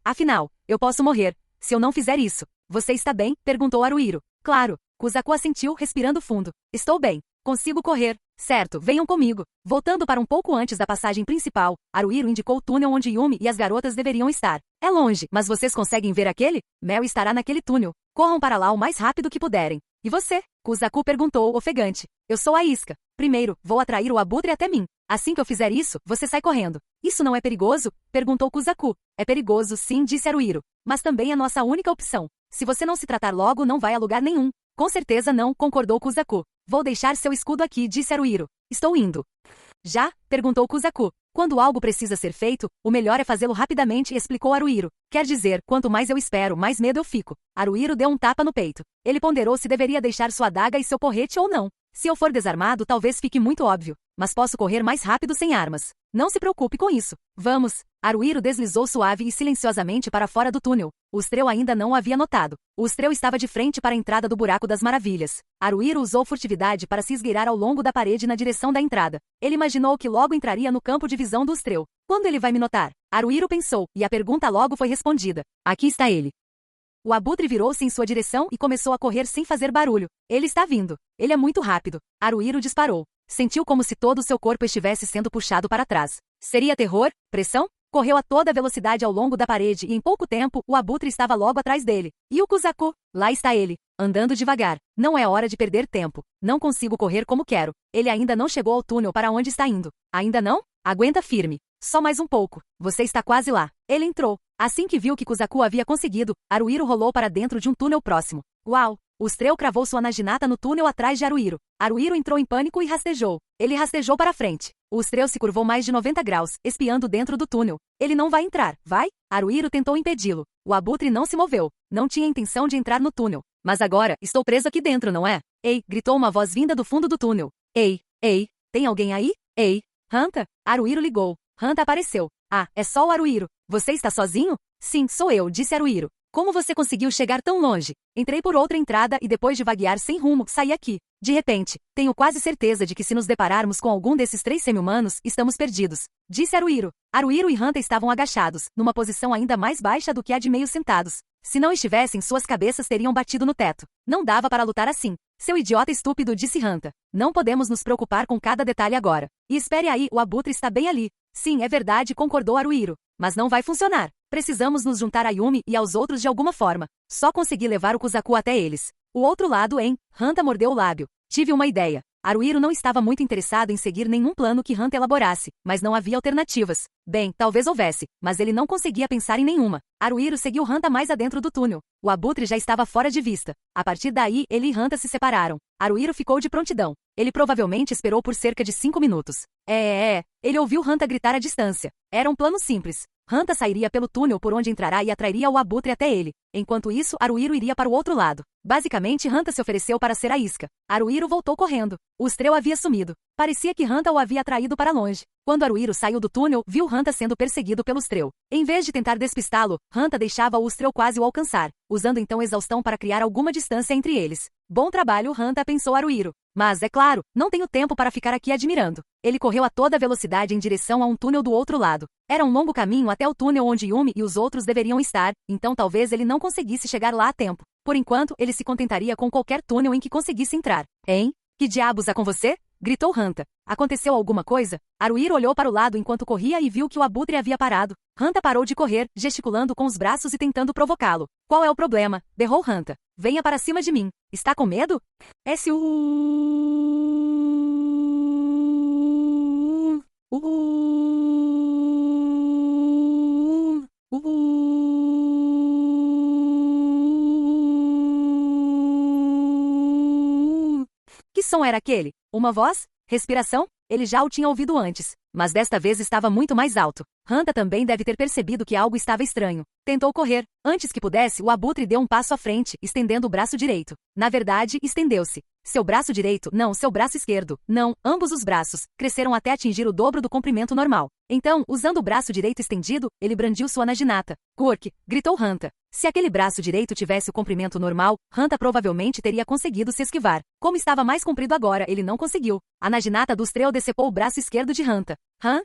Afinal, eu posso morrer. Se eu não fizer isso. Você está bem? Perguntou Haruhiro. Claro. Kuzaku assentiu, respirando fundo. Estou bem. Consigo correr. Certo, venham comigo. Voltando para um pouco antes da passagem principal, Haruhiro indicou o túnel onde Yumi e as garotas deveriam estar. É longe, mas vocês conseguem ver aquele? Mel estará naquele túnel. Corram para lá o mais rápido que puderem. E você? Kuzaku perguntou, ofegante. Eu sou a isca. Primeiro, vou atrair o abutre até mim. Assim que eu fizer isso, você sai correndo. Isso não é perigoso? Perguntou Kuzaku. É perigoso, sim, disse Haruhiro. Mas também é nossa única opção. Se você não se tratar logo, não vai a lugar nenhum. Com certeza não, concordou Kuzaku. Vou deixar seu escudo aqui, disse Haruhiro. Estou indo. Já? Perguntou Kuzaku. Quando algo precisa ser feito, o melhor é fazê-lo rapidamente, explicou Haruhiro. Quer dizer, quanto mais eu espero, mais medo eu fico. Haruhiro deu um tapa no peito. Ele ponderou se deveria deixar sua adaga e seu porrete ou não. Se eu for desarmado, talvez fique muito óbvio. Mas posso correr mais rápido sem armas. Não se preocupe com isso. Vamos. Haruhiro deslizou suave e silenciosamente para fora do túnel. O Strel ainda não o havia notado. O Strel estava de frente para a entrada do Buraco das Maravilhas. Haruhiro usou furtividade para se esgueirar ao longo da parede na direção da entrada. Ele imaginou que logo entraria no campo de visão do Strel. Quando ele vai me notar? Haruhiro pensou, e a pergunta logo foi respondida. Aqui está ele. O abutre virou-se em sua direção e começou a correr sem fazer barulho. Ele está vindo. Ele é muito rápido. Haruhiro disparou. Sentiu como se todo o seu corpo estivesse sendo puxado para trás. Seria terror? Pressão? Correu a toda velocidade ao longo da parede e em pouco tempo, o abutre estava logo atrás dele. E o Kuzaku? Lá está ele, andando devagar. Não é hora de perder tempo. Não consigo correr como quero. Ele ainda não chegou ao túnel para onde está indo. Ainda não? Aguenta firme. Só mais um pouco. Você está quase lá. Ele entrou. Assim que viu que Kuzaku havia conseguido, Haruhiro rolou para dentro de um túnel próximo. Uau! O Strel cravou sua naginata no túnel atrás de Haruhiro. Haruhiro entrou em pânico e rastejou. Ele rastejou para frente. O Strel se curvou mais de 90 graus, espiando dentro do túnel. Ele não vai entrar, vai? Haruhiro tentou impedi-lo. O abutre não se moveu. Não tinha intenção de entrar no túnel. Mas agora, estou preso aqui dentro, não é? Ei, gritou uma voz vinda do fundo do túnel. Ei, tem alguém aí? Ei, Hanta? Haruhiro ligou. Hanta apareceu. Ah, é só o Haruhiro. Você está sozinho? Sim, sou eu, disse Haruhiro. Como você conseguiu chegar tão longe? Entrei por outra entrada e depois de vaguear sem rumo, saí aqui. De repente, tenho quase certeza de que se nos depararmos com algum desses 3 semi-humanos, estamos perdidos. Disse Haruhiro. Haruhiro e Hanta estavam agachados, numa posição ainda mais baixa do que a de meio sentados. Se não estivessem, suas cabeças teriam batido no teto. Não dava para lutar assim. Seu idiota estúpido, disse Hanta. Não podemos nos preocupar com cada detalhe agora. E espere aí, o abutre está bem ali. Sim, é verdade, concordou Haruhiro. Mas não vai funcionar. Precisamos nos juntar a Yumi e aos outros de alguma forma. Só consegui levar o Kuzaku até eles. O outro lado, hein? Hanta mordeu o lábio. Tive uma ideia. Haruhiro não estava muito interessado em seguir nenhum plano que Hanta elaborasse, mas não havia alternativas. Bem, talvez houvesse, mas ele não conseguia pensar em nenhuma. Haruhiro seguiu Hanta mais adentro do túnel. O abutre já estava fora de vista. A partir daí, ele e Hanta se separaram. Haruhiro ficou de prontidão. Ele provavelmente esperou por cerca de 5 minutos. Ele ouviu Hanta gritar à distância. Era um plano simples. Hanta sairia pelo túnel por onde entrará e atrairia o abutre até ele. Enquanto isso, Haruhiro iria para o outro lado. Basicamente, Hanta se ofereceu para ser a isca. Haruhiro voltou correndo. O Strel havia sumido. Parecia que Hanta o havia atraído para longe. Quando Haruhiro saiu do túnel, viu Hanta sendo perseguido pelo Strel. Em vez de tentar despistá-lo, Hanta deixava o Strel quase o alcançar, usando então exaustão para criar alguma distância entre eles. Bom trabalho, Hanta, pensou Haruhiro. Mas, é claro, não tenho tempo para ficar aqui admirando. Ele correu a toda velocidade em direção a um túnel do outro lado. Era um longo caminho até o túnel onde Yumi e os outros deveriam estar, então talvez ele não conseguisse chegar lá a tempo. Por enquanto, ele se contentaria com qualquer túnel em que conseguisse entrar. Hein? Que diabos há com você? Gritou Hanta. Aconteceu alguma coisa? Haruhiro olhou para o lado enquanto corria e viu que o abutre havia parado. Hanta parou de correr, gesticulando com os braços e tentando provocá-lo. Qual é o problema? Berrou Hanta. Venha para cima de mim. Está com medo? Que som era aquele? Uma voz? Respiração? Ele já o tinha ouvido antes, mas desta vez estava muito mais alto. Hanta também deve ter percebido que algo estava estranho. Tentou correr. Antes que pudesse, o abutre deu um passo à frente, estendendo o braço direito. Na verdade, estendeu-se. Seu braço direito, não, seu braço esquerdo, não, ambos os braços, cresceram até atingir o dobro do comprimento normal. Então, usando o braço direito estendido, ele brandiu sua naginata. Gurk, gritou Hanta. Se aquele braço direito tivesse o comprimento normal, Hanta provavelmente teria conseguido se esquivar. Como estava mais comprido agora, ele não conseguiu. A naginata do Strel decepou o braço esquerdo de Hanta.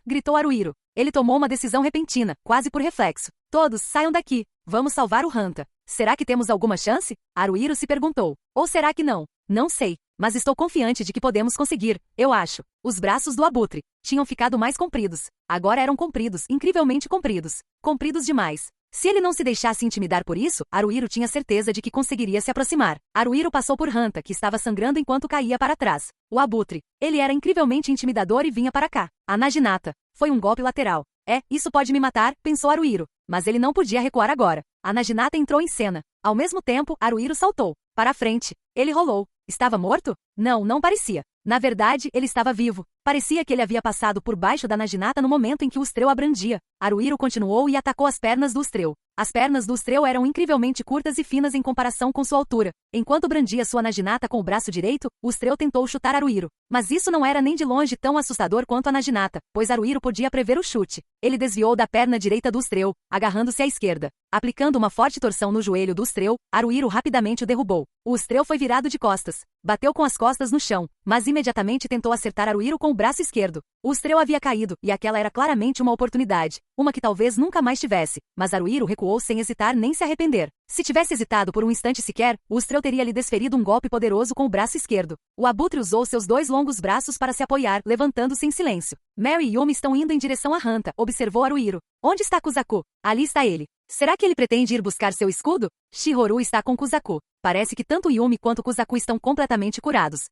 Gritou Haruhiro. Ele tomou uma decisão repentina, quase por reflexo. Todos, saiam daqui. Vamos salvar o Hanta. Será que temos alguma chance? Haruhiro se perguntou. Ou será que não? Não sei, mas estou confiante de que podemos conseguir, eu acho. Os braços do abutre tinham ficado mais compridos. Agora eram compridos, incrivelmente compridos. Compridos demais. Se ele não se deixasse intimidar por isso, Haruhiro tinha certeza de que conseguiria se aproximar. Haruhiro passou por Hanta, que estava sangrando enquanto caía para trás. O abutre. Ele era incrivelmente intimidador e vinha para cá. A Naginata. Foi um golpe lateral. Isso pode me matar, pensou Haruhiro. Mas ele não podia recuar agora. A Naginata entrou em cena. Ao mesmo tempo, Haruhiro saltou. Para a frente. Ele rolou. Estava morto? Não, não parecia. Na verdade, ele estava vivo. Parecia que ele havia passado por baixo da Naginata no momento em que o Ustrel a brandia. Haruhiro continuou e atacou as pernas do Ustrel. As pernas do Ustrel eram incrivelmente curtas e finas em comparação com sua altura. Enquanto brandia sua Naginata com o braço direito, o Ustrel tentou chutar Haruhiro. Mas isso não era nem de longe tão assustador quanto a Naginata, pois Haruhiro podia prever o chute. Ele desviou da perna direita do Ustrel, agarrando-se à esquerda. Aplicando uma forte torção no joelho do Ustrel, Haruhiro rapidamente o derrubou. O Ustrel foi virado de costas. Bateu com as costas no chão, mas imediatamente tentou acertar Haruhiro com o braço esquerdo. O Ustrel havia caído, e aquela era claramente uma oportunidade. Uma que talvez nunca mais tivesse, mas Haruhiro recuou sem hesitar nem se arrepender. Se tivesse hesitado por um instante sequer, o Ustrel teria lhe desferido um golpe poderoso com o braço esquerdo. O abutre usou seus 2 longos braços para se apoiar, levantando-se em silêncio. Mary e Yumi estão indo em direção a Hanta, observou Haruhiro. Onde está Kuzaku? Ali está ele. Será que ele pretende ir buscar seu escudo? Shihoru está com Kuzaku. Parece que tanto Yumi quanto Kuzaku estão completamente curados.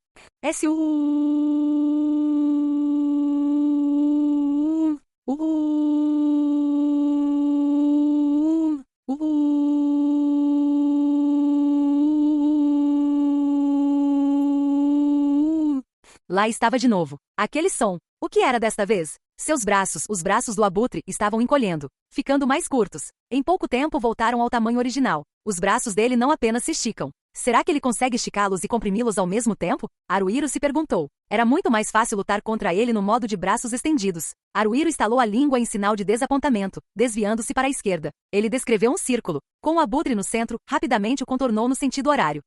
Lá estava de novo. Aquele som. O que era desta vez? Seus braços, os braços do abutre, estavam encolhendo, ficando mais curtos. Em pouco tempo voltaram ao tamanho original. Os braços dele não apenas se esticam. Será que ele consegue esticá-los e comprimi-los ao mesmo tempo? Haruhiro se perguntou. Era muito mais fácil lutar contra ele no modo de braços estendidos. Haruhiro estalou a língua em sinal de desapontamento, desviando-se para a esquerda. Ele descreveu um círculo. Com o abutre no centro, rapidamente o contornou no sentido horário.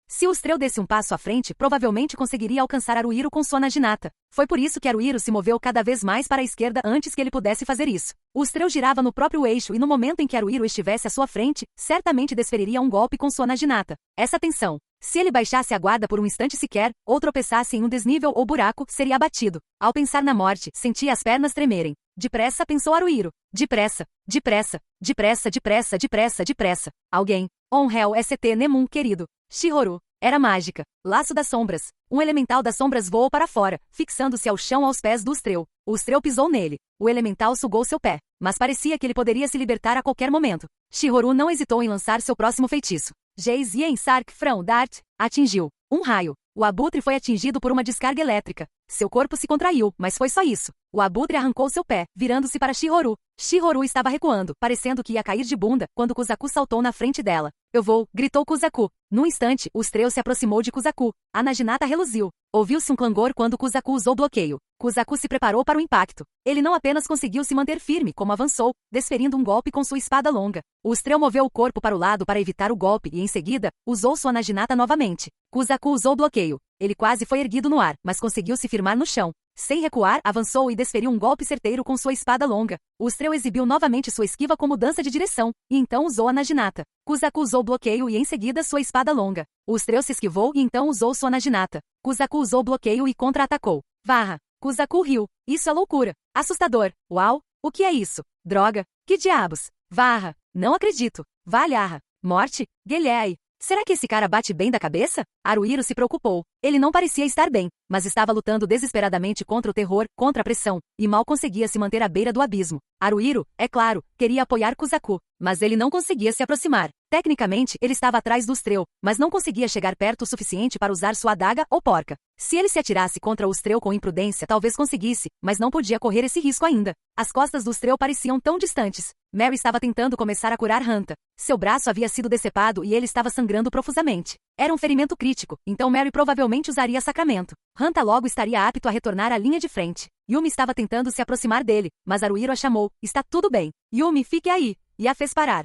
Se o Ustrel desse um passo à frente, provavelmente conseguiria alcançar Haruhiro com sua Naginata. Foi por isso que Haruhiro se moveu cada vez mais para a esquerda antes que ele pudesse fazer isso. O Ustrel girava no próprio eixo e no momento em que Haruhiro estivesse à sua frente, certamente desferiria um golpe com sua Naginata. Essa tensão. Se ele baixasse a guarda por um instante sequer, ou tropeçasse em um desnível ou buraco, seria abatido. Ao pensar na morte, sentia as pernas tremerem. Depressa, pensou Haruhiro. Depressa, depressa, depressa, depressa, depressa, depressa. Alguém. Onrel St. Nemun, querido. Shihoru. Era mágica. Laço das sombras. Um elemental das sombras voou para fora, fixando-se ao chão aos pés do Ustrel. O Ustrel pisou nele. O elemental sugou seu pé, mas parecia que ele poderia se libertar a qualquer momento. Shihoru não hesitou em lançar seu próximo feitiço. Geis Yen Sark Frão Dart. Atingiu. Um raio. O abutre foi atingido por uma descarga elétrica. Seu corpo se contraiu, mas foi só isso. O abutre arrancou seu pé, virando-se para Shihoru. Shihoru estava recuando, parecendo que ia cair de bunda, quando Kuzaku saltou na frente dela. Eu vou, gritou Kuzaku. Num instante, o Ustrel se aproximou de Kuzaku. A Naginata reluziu. Ouviu-se um clangor quando Kuzaku usou bloqueio. Kuzaku se preparou para o impacto. Ele não apenas conseguiu se manter firme, como avançou, desferindo um golpe com sua espada longa. O Ustrel moveu o corpo para o lado para evitar o golpe e, em seguida, usou sua Naginata novamente. Kuzaku usou bloqueio. Ele quase foi erguido no ar, mas conseguiu se firmar no chão. Sem recuar, avançou e desferiu um golpe certeiro com sua espada longa. O Ustrel exibiu novamente sua esquiva como mudança de direção, e então usou a Naginata. Kuzaku usou bloqueio e em seguida sua espada longa. O Ustrel se esquivou e então usou sua Naginata. Kuzaku usou bloqueio e contra-atacou. Varra. Kuzaku riu. Isso é loucura. Assustador. Uau. O que é isso? Droga. Que diabos? Varra. Não acredito. Valharra. Morte. Guilherme. Será que esse cara bate bem da cabeça? Haruhiro se preocupou. Ele não parecia estar bem, mas estava lutando desesperadamente contra o terror, contra a pressão, e mal conseguia se manter à beira do abismo. Haruhiro, é claro, queria apoiar Kuzaku, mas ele não conseguia se aproximar. Tecnicamente, ele estava atrás do Ustrel, mas não conseguia chegar perto o suficiente para usar sua adaga ou porca. Se ele se atirasse contra o Ustrel com imprudência, talvez conseguisse, mas não podia correr esse risco ainda. As costas do Ustrel pareciam tão distantes. Mary estava tentando começar a curar Hanta. Seu braço havia sido decepado e ele estava sangrando profusamente. Era um ferimento crítico, então Mary provavelmente usaria sacramento. Hanta logo estaria apto a retornar à linha de frente. Yumi estava tentando se aproximar dele, mas Haruhiro a chamou. Está tudo bem. Yumi, fique aí. E a fez parar.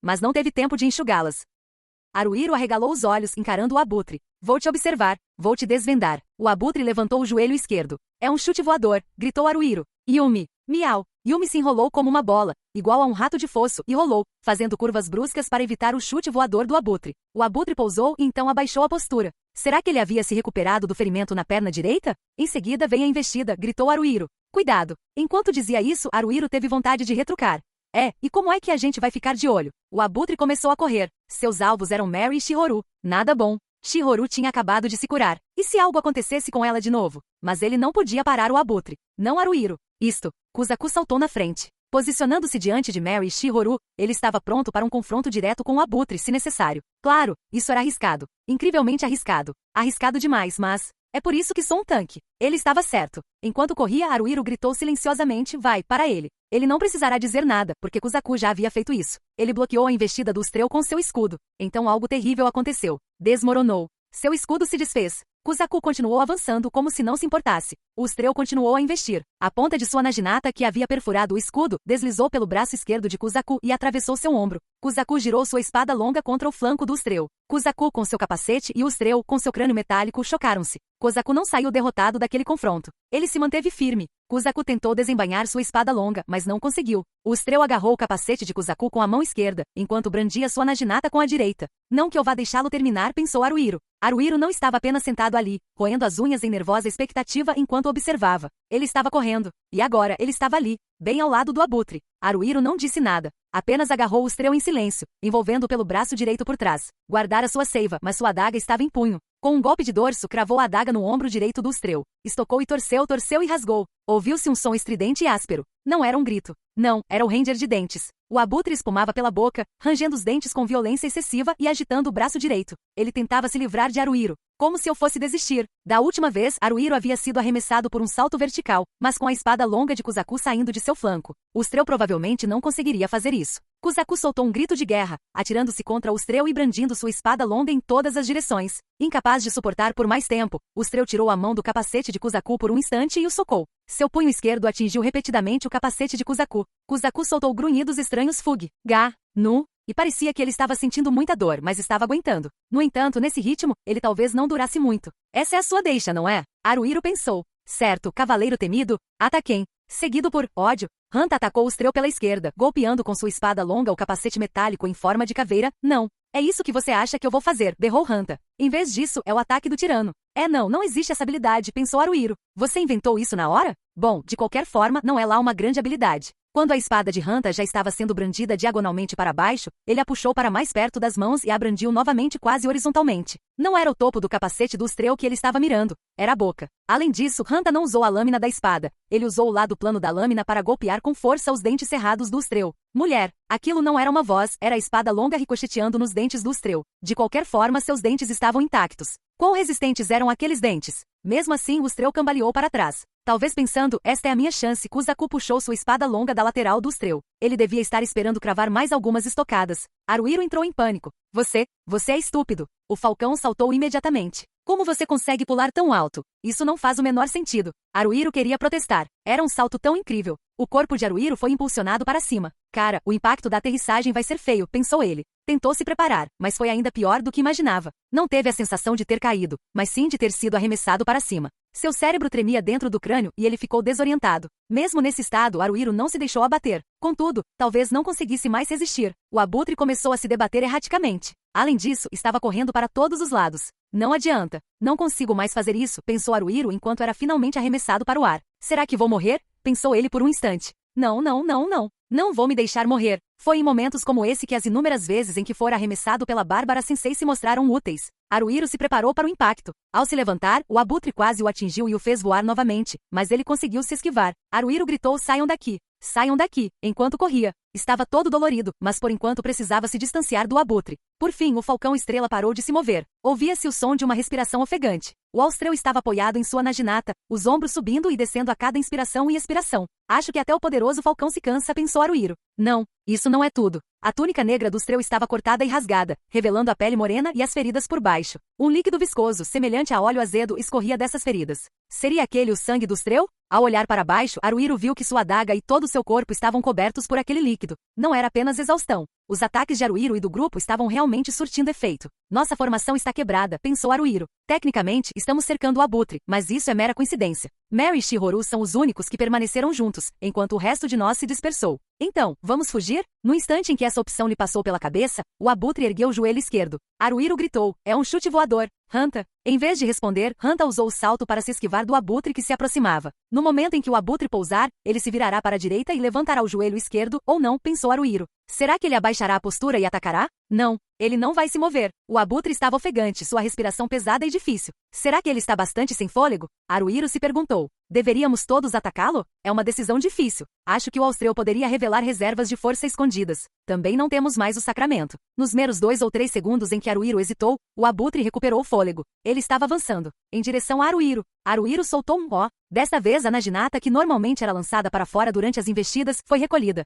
mas não teve tempo de enxugá-las. Haruhiro arregalou os olhos, encarando o abutre. Vou te observar, vou te desvendar. O abutre levantou o joelho esquerdo. É um chute voador, gritou Haruhiro. Yumi, miau. Yumi se enrolou como uma bola, igual a um rato de fosso, e rolou, fazendo curvas bruscas para evitar o chute voador do abutre. O abutre pousou e então abaixou a postura. Será que ele havia se recuperado do ferimento na perna direita? Em seguida vem a investida, gritou Haruhiro. Cuidado! Enquanto dizia isso, Haruhiro teve vontade de retrucar. E como é que a gente vai ficar de olho? O abutre começou a correr. Seus alvos eram Mary e Shihoru. Nada bom. Shihoru tinha acabado de se curar. E se algo acontecesse com ela de novo? Mas ele não podia parar o abutre. Não Haruhiro. Isto. Kuzaku saltou na frente. Posicionando-se diante de Mary e Shihoru, ele estava pronto para um confronto direto com o abutre, se necessário. Claro, isso era arriscado. Incrivelmente arriscado. Arriscado demais, mas... é por isso que sou um tanque. Ele estava certo. Enquanto corria, Haruhiro gritou silenciosamente, vai, para ele. Ele não precisará dizer nada, porque Kuzaku já havia feito isso. Ele bloqueou a investida do Ustrel com seu escudo. Então algo terrível aconteceu. Desmoronou. Seu escudo se desfez. Kuzaku continuou avançando como se não se importasse. O Ustrel continuou a investir. A ponta de sua naginata, que havia perfurado o escudo, deslizou pelo braço esquerdo de Kuzaku e atravessou seu ombro. Kuzaku girou sua espada longa contra o flanco do Ustrel. Kuzaku com seu capacete e o Ustrel com seu crânio metálico chocaram-se. Kuzaku não saiu derrotado daquele confronto. Ele se manteve firme. Kuzaku tentou desembainhar sua espada longa, mas não conseguiu. O Ustrel agarrou o capacete de Kuzaku com a mão esquerda, enquanto brandia sua naginata com a direita. Não que eu vá deixá-lo terminar, pensou Haruhiro. Haruhiro não estava apenas sentado ali, roendo as unhas em nervosa expectativa enquanto observava. Ele estava correndo. E agora, ele estava ali, bem ao lado do abutre. Haruhiro não disse nada. Apenas agarrou o Ustrel em silêncio, envolvendo pelo braço direito por trás. Guardara sua seiva, mas sua adaga estava em punho. Com um golpe de dorso, cravou a adaga no ombro direito do Ustrel. Estocou e torceu, torceu e rasgou. Ouviu-se um som estridente e áspero. Não era um grito. Não, era o ranger de dentes. O abutre espumava pela boca, rangendo os dentes com violência excessiva e agitando o braço direito. Ele tentava se livrar de Haruhiro. Como se eu fosse desistir. Da última vez, Haruhiro havia sido arremessado por um salto vertical, mas com a espada longa de Kuzaku saindo de seu flanco. O Ustrel provavelmente não conseguiria fazer isso. Kuzaku soltou um grito de guerra, atirando-se contra o Ustrel e brandindo sua espada longa em todas as direções. Incapaz de suportar por mais tempo, o Ustrel tirou a mão do capacete de Kuzaku por um instante e o socou. Seu punho esquerdo atingiu repetidamente o capacete de Kuzaku. Kuzaku soltou grunhidos estranhos fug, ga, nu, e parecia que ele estava sentindo muita dor, mas estava aguentando. No entanto, nesse ritmo, ele talvez não durasse muito. Essa é a sua deixa, não é? Haruhiro pensou. Certo, cavaleiro temido, Ataken. Seguido por ódio, Hanta atacou o Ustrel pela esquerda, golpeando com sua espada longa o capacete metálico em forma de caveira. Não. É isso que você acha que eu vou fazer, berrou Hanta. Em vez disso, é o ataque do tirano. Não existe essa habilidade, pensou Haruhiro. Você inventou isso na hora? Bom, de qualquer forma, não é lá uma grande habilidade. Quando a espada de Hanta já estava sendo brandida diagonalmente para baixo, ele a puxou para mais perto das mãos e a brandiu novamente quase horizontalmente. Não era o topo do capacete do Ustrel que ele estava mirando, era a boca. Além disso, Hanta não usou a lâmina da espada. Ele usou o lado plano da lâmina para golpear com força os dentes cerrados do Ustrel. Mulher, aquilo não era uma voz, era a espada longa ricocheteando nos dentes do Ustrel. De qualquer forma, seus dentes estavam intactos. Quão resistentes eram aqueles dentes? Mesmo assim, o Ustrel cambaleou para trás. Talvez pensando, esta é a minha chance, Kuzaku puxou sua espada longa da lateral do Ustrel. Ele devia estar esperando cravar mais algumas estocadas. Haruhiro entrou em pânico. Você é estúpido. O falcão saltou imediatamente. Como você consegue pular tão alto? Isso não faz o menor sentido. Haruhiro queria protestar. Era um salto tão incrível. O corpo de Haruhiro foi impulsionado para cima. Cara, o impacto da aterrissagem vai ser feio, pensou ele. Tentou se preparar, mas foi ainda pior do que imaginava. Não teve a sensação de ter caído, mas sim de ter sido arremessado para cima. Seu cérebro tremia dentro do crânio e ele ficou desorientado. Mesmo nesse estado, Haruhiro não se deixou abater. Contudo, talvez não conseguisse mais resistir. O abutre começou a se debater erraticamente. Além disso, estava correndo para todos os lados. Não adianta. Não consigo mais fazer isso, pensou Haruhiro enquanto era finalmente arremessado para o ar. Será que vou morrer? Pensou ele por um instante. Não. Não vou me deixar morrer. Foi em momentos como esse que as inúmeras vezes em que fora arremessado pela Bárbara Sensei se mostraram úteis. Haruhiro se preparou para o impacto. Ao se levantar, o abutre quase o atingiu e o fez voar novamente, mas ele conseguiu se esquivar. Haruhiro gritou: saiam daqui! Saiam daqui! Enquanto corria. Estava todo dolorido, mas por enquanto precisava se distanciar do abutre. Por fim, o falcão estrela parou de se mover. Ouvia-se o som de uma respiração ofegante. O Ustrel estava apoiado em sua naginata, os ombros subindo e descendo a cada inspiração e expiração. Acho que até o poderoso falcão se cansa, pensou Haruhiro. Não, isso não é tudo. A túnica negra do Ustrel estava cortada e rasgada, revelando a pele morena e as feridas por baixo. Um líquido viscoso, semelhante a óleo azedo, escorria dessas feridas. Seria aquele o sangue do Ustrel? Ao olhar para baixo, Haruhiro viu que sua adaga e todo o seu corpo estavam cobertos por aquele líquido. Não era apenas exaustão. Os ataques de Haruhiro e do grupo estavam realmente surtindo efeito. Nossa formação está quebrada, pensou Haruhiro. Tecnicamente, estamos cercando o abutre, mas isso é mera coincidência. Mary e Shihoru são os únicos que permaneceram juntos, enquanto o resto de nós se dispersou. Então, vamos fugir? No instante em que essa opção lhe passou pela cabeça, o abutre ergueu o joelho esquerdo. Haruhiro gritou, é um chute voador. Hanta. Em vez de responder, Hanta usou o salto para se esquivar do abutre que se aproximava. No momento em que o abutre pousar, ele se virará para a direita e levantará o joelho esquerdo, ou não, pensou Haruhiro. Será que ele abaixará a postura e atacará? Não. Ele não vai se mover. O abutre estava ofegante, sua respiração pesada e difícil. Será que ele está bastante sem fôlego? Haruhiro se perguntou. Deveríamos todos atacá-lo? É uma decisão difícil. Acho que o austreu poderia revelar reservas de força escondidas. Também não temos mais o sacramento. Nos meros 2 ou 3 segundos em que Haruhiro hesitou, o abutre recuperou o fôlego. Ele estava avançando em direção a Haruhiro. Haruhiro soltou um ó. Desta vez a Naginata, que normalmente era lançada para fora durante as investidas, foi recolhida.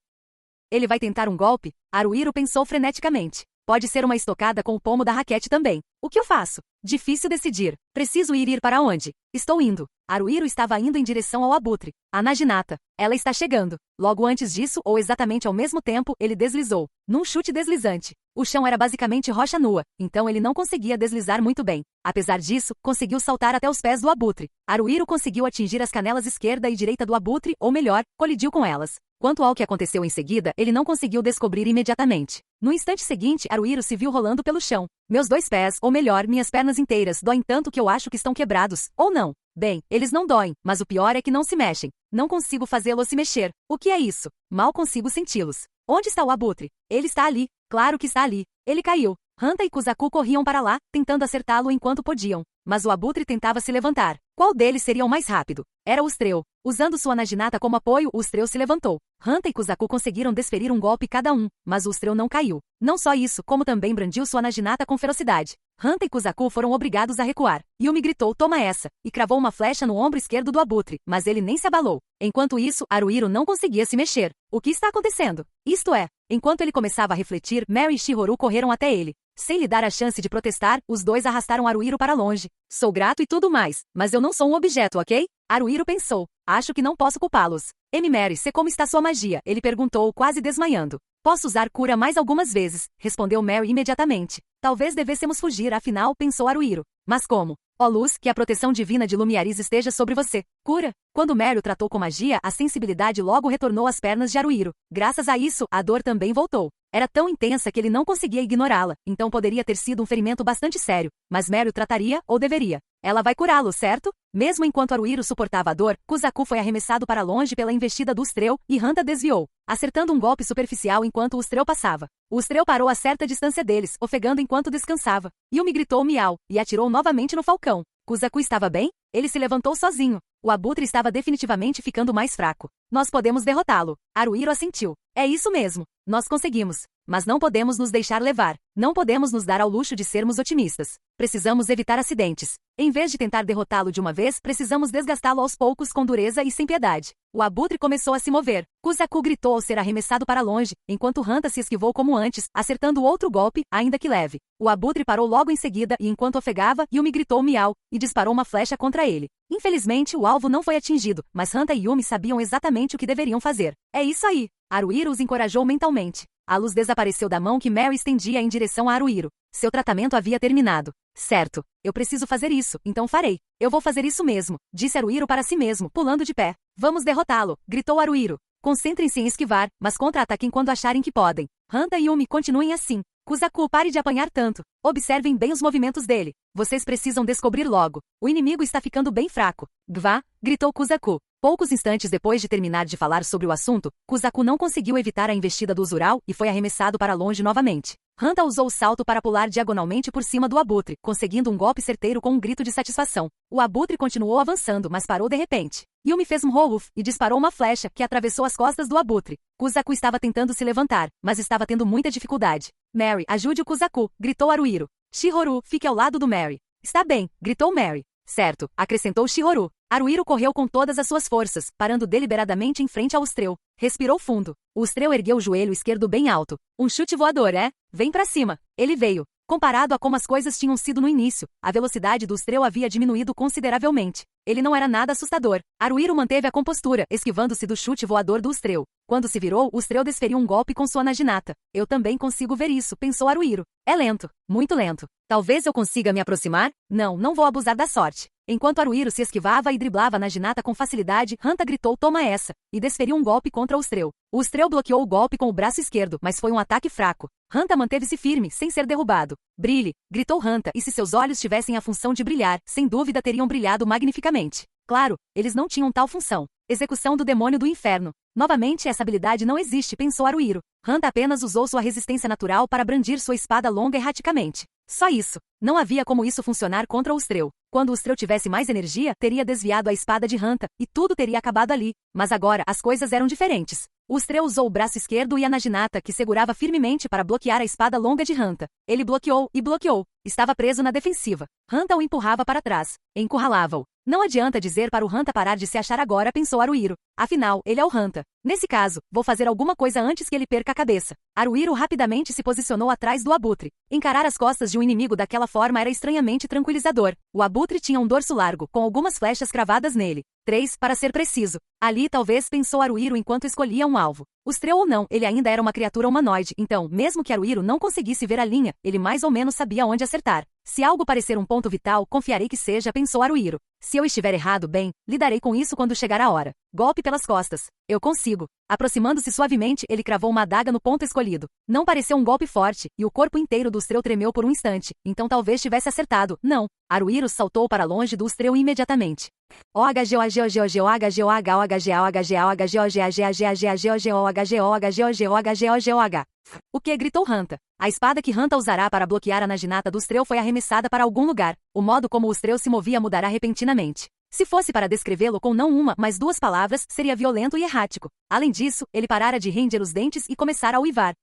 Ele vai tentar um golpe? Haruhiro pensou freneticamente. Pode ser uma estocada com o pomo da raquete também. O que eu faço? Difícil decidir. Preciso ir para onde? Estou indo. Haruhiro estava indo em direção ao abutre. A Naginata. Ela está chegando. Logo antes disso, ou exatamente ao mesmo tempo, ele deslizou. Num chute deslizante. O chão era basicamente rocha nua, então ele não conseguia deslizar muito bem. Apesar disso, conseguiu saltar até os pés do abutre. Haruhiro conseguiu atingir as canelas esquerda e direita do abutre, ou melhor, colidiu com elas. Quanto ao que aconteceu em seguida, ele não conseguiu descobrir imediatamente. No instante seguinte, Haruhiro se viu rolando pelo chão. Meus 2 pés, ou melhor, minhas pernas inteiras, doem tanto que eu acho que estão quebrados, ou não. Bem, eles não doem, mas o pior é que não se mexem. Não consigo fazê-los se mexer. O que é isso? Mal consigo senti-los. Onde está o abutre? Ele está ali. Claro que está ali. Ele caiu. Hanta e Kuzaku corriam para lá, tentando acertá-lo enquanto podiam. Mas o abutre tentava se levantar. Qual deles seria o mais rápido? Era o Ustreu. Usando sua Naginata como apoio, o Ustreu se levantou. Hanta e Kuzaku conseguiram desferir um golpe cada um, mas o Ustreu não caiu. Não só isso, como também brandiu sua Naginata com ferocidade. Hanta e Kuzaku foram obrigados a recuar. Yumi gritou, toma essa, e cravou uma flecha no ombro esquerdo do abutre, mas ele nem se abalou. Enquanto isso, Haruhiro não conseguia se mexer. O que está acontecendo? Isto é, enquanto ele começava a refletir, Mary e Shihoru correram até ele. Sem lhe dar a chance de protestar, os dois arrastaram Haruhiro para longe. Sou grato e tudo mais, mas eu não sou um objeto, ok? Haruhiro pensou. Acho que não posso culpá-los. Mary, sei como está sua magia, ele perguntou, quase desmaiando. Posso usar cura mais algumas vezes, respondeu Mary imediatamente. Talvez devêssemos fugir, afinal, pensou Haruhiro. Mas como? Ó luz, que a proteção divina de Lumiaris esteja sobre você. Cura? Quando Mary o tratou com magia, a sensibilidade logo retornou às pernas de Haruhiro. Graças a isso, a dor também voltou. Era tão intensa que ele não conseguia ignorá-la, então poderia ter sido um ferimento bastante sério. Mas Mary o trataria, ou deveria. Ela vai curá-lo, certo? Mesmo enquanto Haruhiro suportava a dor, Kuzaku foi arremessado para longe pela investida do Ustreu, e Hanta desviou, acertando um golpe superficial enquanto o Ustreu passava. O Ustreu parou a certa distância deles, ofegando enquanto descansava. Yumi gritou miau, e atirou novamente no falcão. Kuzaku estava bem? Ele se levantou sozinho. O abutre estava definitivamente ficando mais fraco. Nós podemos derrotá-lo. Haruhiro assentiu. É isso mesmo. Nós conseguimos. Mas não podemos nos deixar levar. Não podemos nos dar ao luxo de sermos otimistas. Precisamos evitar acidentes. Em vez de tentar derrotá-lo de uma vez, precisamos desgastá-lo aos poucos com dureza e sem piedade. O abutre começou a se mover. Kuzaku gritou ao ser arremessado para longe, enquanto Hanta se esquivou como antes, acertando outro golpe, ainda que leve. O abutre parou logo em seguida e enquanto ofegava, Yumi gritou miau, e disparou uma flecha contra ele. Infelizmente, o alvo não foi atingido, mas Hanta e Yumi sabiam exatamente o que deveriam fazer. É isso aí! Haruhiro os encorajou mentalmente. A luz desapareceu da mão que Mary estendia em direção a Haruhiro. Seu tratamento havia terminado. Certo, eu preciso fazer isso, então farei. Eu vou fazer isso mesmo, disse Haruhiro para si mesmo, pulando de pé. Vamos derrotá-lo, gritou Haruhiro. Concentrem-se em esquivar, mas contra-ataquem quando acharem que podem. Hanta e Yumi continuem assim. Kuzaku, pare de apanhar tanto. Observem bem os movimentos dele. Vocês precisam descobrir logo. O inimigo está ficando bem fraco. Gvá, gritou Kuzaku. Poucos instantes depois de terminar de falar sobre o assunto, Kuzaku não conseguiu evitar a investida do Usural e foi arremessado para longe novamente. Hanta usou o salto para pular diagonalmente por cima do abutre, conseguindo um golpe certeiro com um grito de satisfação. O abutre continuou avançando, mas parou de repente. Yumi fez um roll-off e disparou uma flecha que atravessou as costas do abutre. Kuzaku estava tentando se levantar, mas estava tendo muita dificuldade. Mary, ajude o Kuzaku, gritou Haruhiro. Shihoru, fique ao lado do Mary. Está bem, gritou Mary. Certo, acrescentou Shihoru. Haruhiro correu com todas as suas forças, parando deliberadamente em frente ao Ustreu. Respirou fundo. O Ustreu ergueu o joelho esquerdo bem alto. Um chute voador, é? Vem pra cima. Ele veio. Comparado a como as coisas tinham sido no início, a velocidade do Ustreu havia diminuído consideravelmente. ele não era nada assustador. Haruhiro manteve a compostura, esquivando-se do chute voador do Ustrel. Quando se virou, o Ustrel desferiu um golpe com sua naginata. Eu também consigo ver isso, pensou Haruhiro. É lento, muito lento. Talvez eu consiga me aproximar? Não vou abusar da sorte. Enquanto Haruhiro se esquivava e driblava a naginata com facilidade, Hanta gritou toma essa, e desferiu um golpe contra o Ustrel. O Ustrel bloqueou o golpe com o braço esquerdo, mas foi um ataque fraco. Hanta manteve-se firme, sem ser derrubado. Brilhe, gritou Hanta, e se seus olhos tivessem a função de brilhar, sem dúvida teriam brilhado magnificamente. Claro, eles não tinham tal função. Execução do demônio do inferno. Novamente essa habilidade não existe, pensou Haruhiro. Hanta apenas usou sua resistência natural para brandir sua espada longa erraticamente. Só isso. Não havia como isso funcionar contra o Ustrel. Quando o Ustrel tivesse mais energia, teria desviado a espada de Hanta, e tudo teria acabado ali. Mas agora, as coisas eram diferentes. O Ustrel usou o braço esquerdo e a naginata, que segurava firmemente para bloquear a espada longa de Hanta. Ele bloqueou e bloqueou. Estava preso na defensiva. Hanta o empurrava para trás. Encurralava-o. Não adianta dizer para o Hanta parar de se achar agora, pensou Haruhiro. Afinal, ele é o Hanta. Nesse caso, vou fazer alguma coisa antes que ele perca a cabeça. Haruhiro rapidamente se posicionou atrás do abutre. Encarar as costas de um inimigo daquela forma era estranhamente tranquilizador. O abutre tinha um dorso largo, com algumas flechas cravadas nele. 3, para ser preciso. Ali talvez, pensou Haruhiro enquanto escolhia um alvo. Ustrel ou não, ele ainda era uma criatura humanoide, então, mesmo que Haruhiro não conseguisse ver a linha, ele mais ou menos sabia onde acertar. Se algo parecer um ponto vital, confiarei que seja, pensou Haruhiro. Se eu estiver errado, bem, lidarei com isso quando chegar a hora. Golpe pelas costas. Eu consigo. Aproximando-se suavemente, ele cravou uma adaga no ponto escolhido. Não pareceu um golpe forte, e o corpo inteiro do Ustrel tremeu por um instante, então talvez tivesse acertado. Não. Haruhiro saltou para longe do Ustrel imediatamente. O que? Gritou Hanta. A espada que Hanta usará para bloquear a naginata do Ustrel foi arremessada para algum lugar. O modo como o Ustrel se movia mudará repentinamente. Se fosse para descrevê-lo com não uma, mas duas palavras, seria violento e errático. Além disso, ele parara de ranger os dentes e começara a uivar.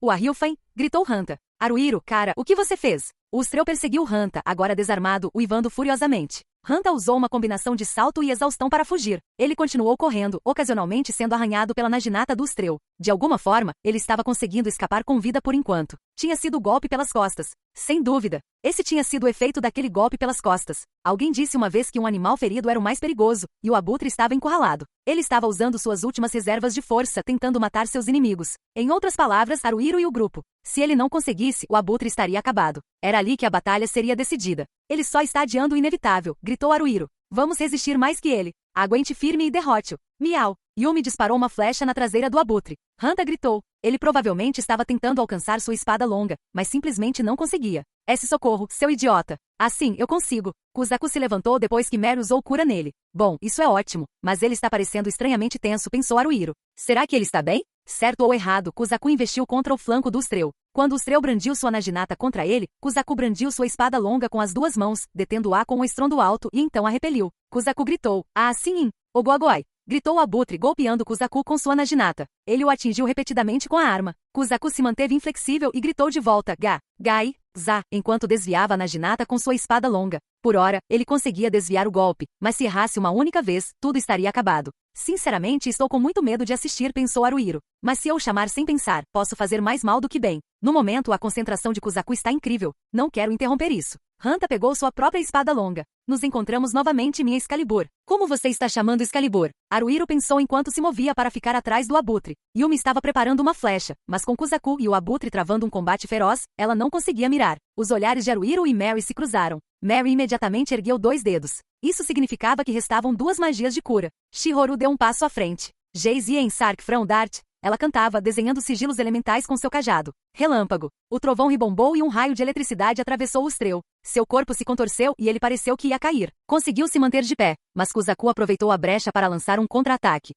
O Ahilfen, gritou Hanta. Haruhiro, cara, o que você fez? O Ustrel perseguiu Hanta, agora desarmado, uivando furiosamente. Hanta usou uma combinação de salto e exaustão para fugir. Ele continuou correndo, ocasionalmente sendo arranhado pela naginata do Ustrel. De alguma forma, ele estava conseguindo escapar com vida por enquanto. Tinha sido o golpe pelas costas. Sem dúvida. Esse tinha sido o efeito daquele golpe pelas costas. Alguém disse uma vez que um animal ferido era o mais perigoso, e o abutre estava encurralado. Ele estava usando suas últimas reservas de força, tentando matar seus inimigos. Em outras palavras, Haruhiro e o grupo. Se ele não conseguisse, o abutre estaria acabado. Era ali que a batalha seria decidida. Ele só está adiando o inevitável, gritou Haruhiro. Vamos resistir mais que ele. Aguente firme e derrote-o. Miau. Yumi disparou uma flecha na traseira do abutre. Hanta gritou. Ele provavelmente estava tentando alcançar sua espada longa, mas simplesmente não conseguia. Esse socorro, seu idiota. Assim, eu consigo. Kuzaku se levantou depois que Mary usou cura nele. Bom, isso é ótimo, mas ele está parecendo estranhamente tenso, pensou Haruhiro. Será que ele está bem? Certo ou errado, Kuzaku investiu contra o flanco do Ustrel. Quando o Ustrel brandiu sua naginata contra ele, Kuzaku brandiu sua espada longa com as duas mãos, detendo-a com um estrondo alto e então a repeliu. Kuzaku gritou, sim, Ogoagoi. Gritou o abutre golpeando Kuzaku com sua naginata. Ele o atingiu repetidamente com a arma. Kuzaku se manteve inflexível e gritou de volta, Gai, Za, enquanto desviava a naginata com sua espada longa. Por ora, ele conseguia desviar o golpe, mas se errasse uma única vez, tudo estaria acabado. Sinceramente, estou com muito medo de assistir, pensou Haruhiro. Mas se eu chamar sem pensar, posso fazer mais mal do que bem. No momento, a concentração de Kuzaku está incrível. Não quero interromper isso. Hanta pegou sua própria espada longa. Nos encontramos novamente, minha Excalibur. Como você está chamando Excalibur? Haruhiro pensou enquanto se movia para ficar atrás do abutre. Yumi estava preparando uma flecha, mas com Kuzaku e o abutre travando um combate feroz, ela não conseguia mirar. Os olhares de Haruhiro e Mary se cruzaram. Mary imediatamente ergueu 2 dedos. Isso significava que restavam 2 magias de cura. Shihoru deu um passo à frente. Jeizi em Sark From Dart. Ela cantava, desenhando sigilos elementais com seu cajado. Relâmpago. O trovão ribombou e um raio de eletricidade atravessou o Ustrel. Seu corpo se contorceu e ele pareceu que ia cair. Conseguiu se manter de pé, mas Kuzaku aproveitou a brecha para lançar um contra-ataque.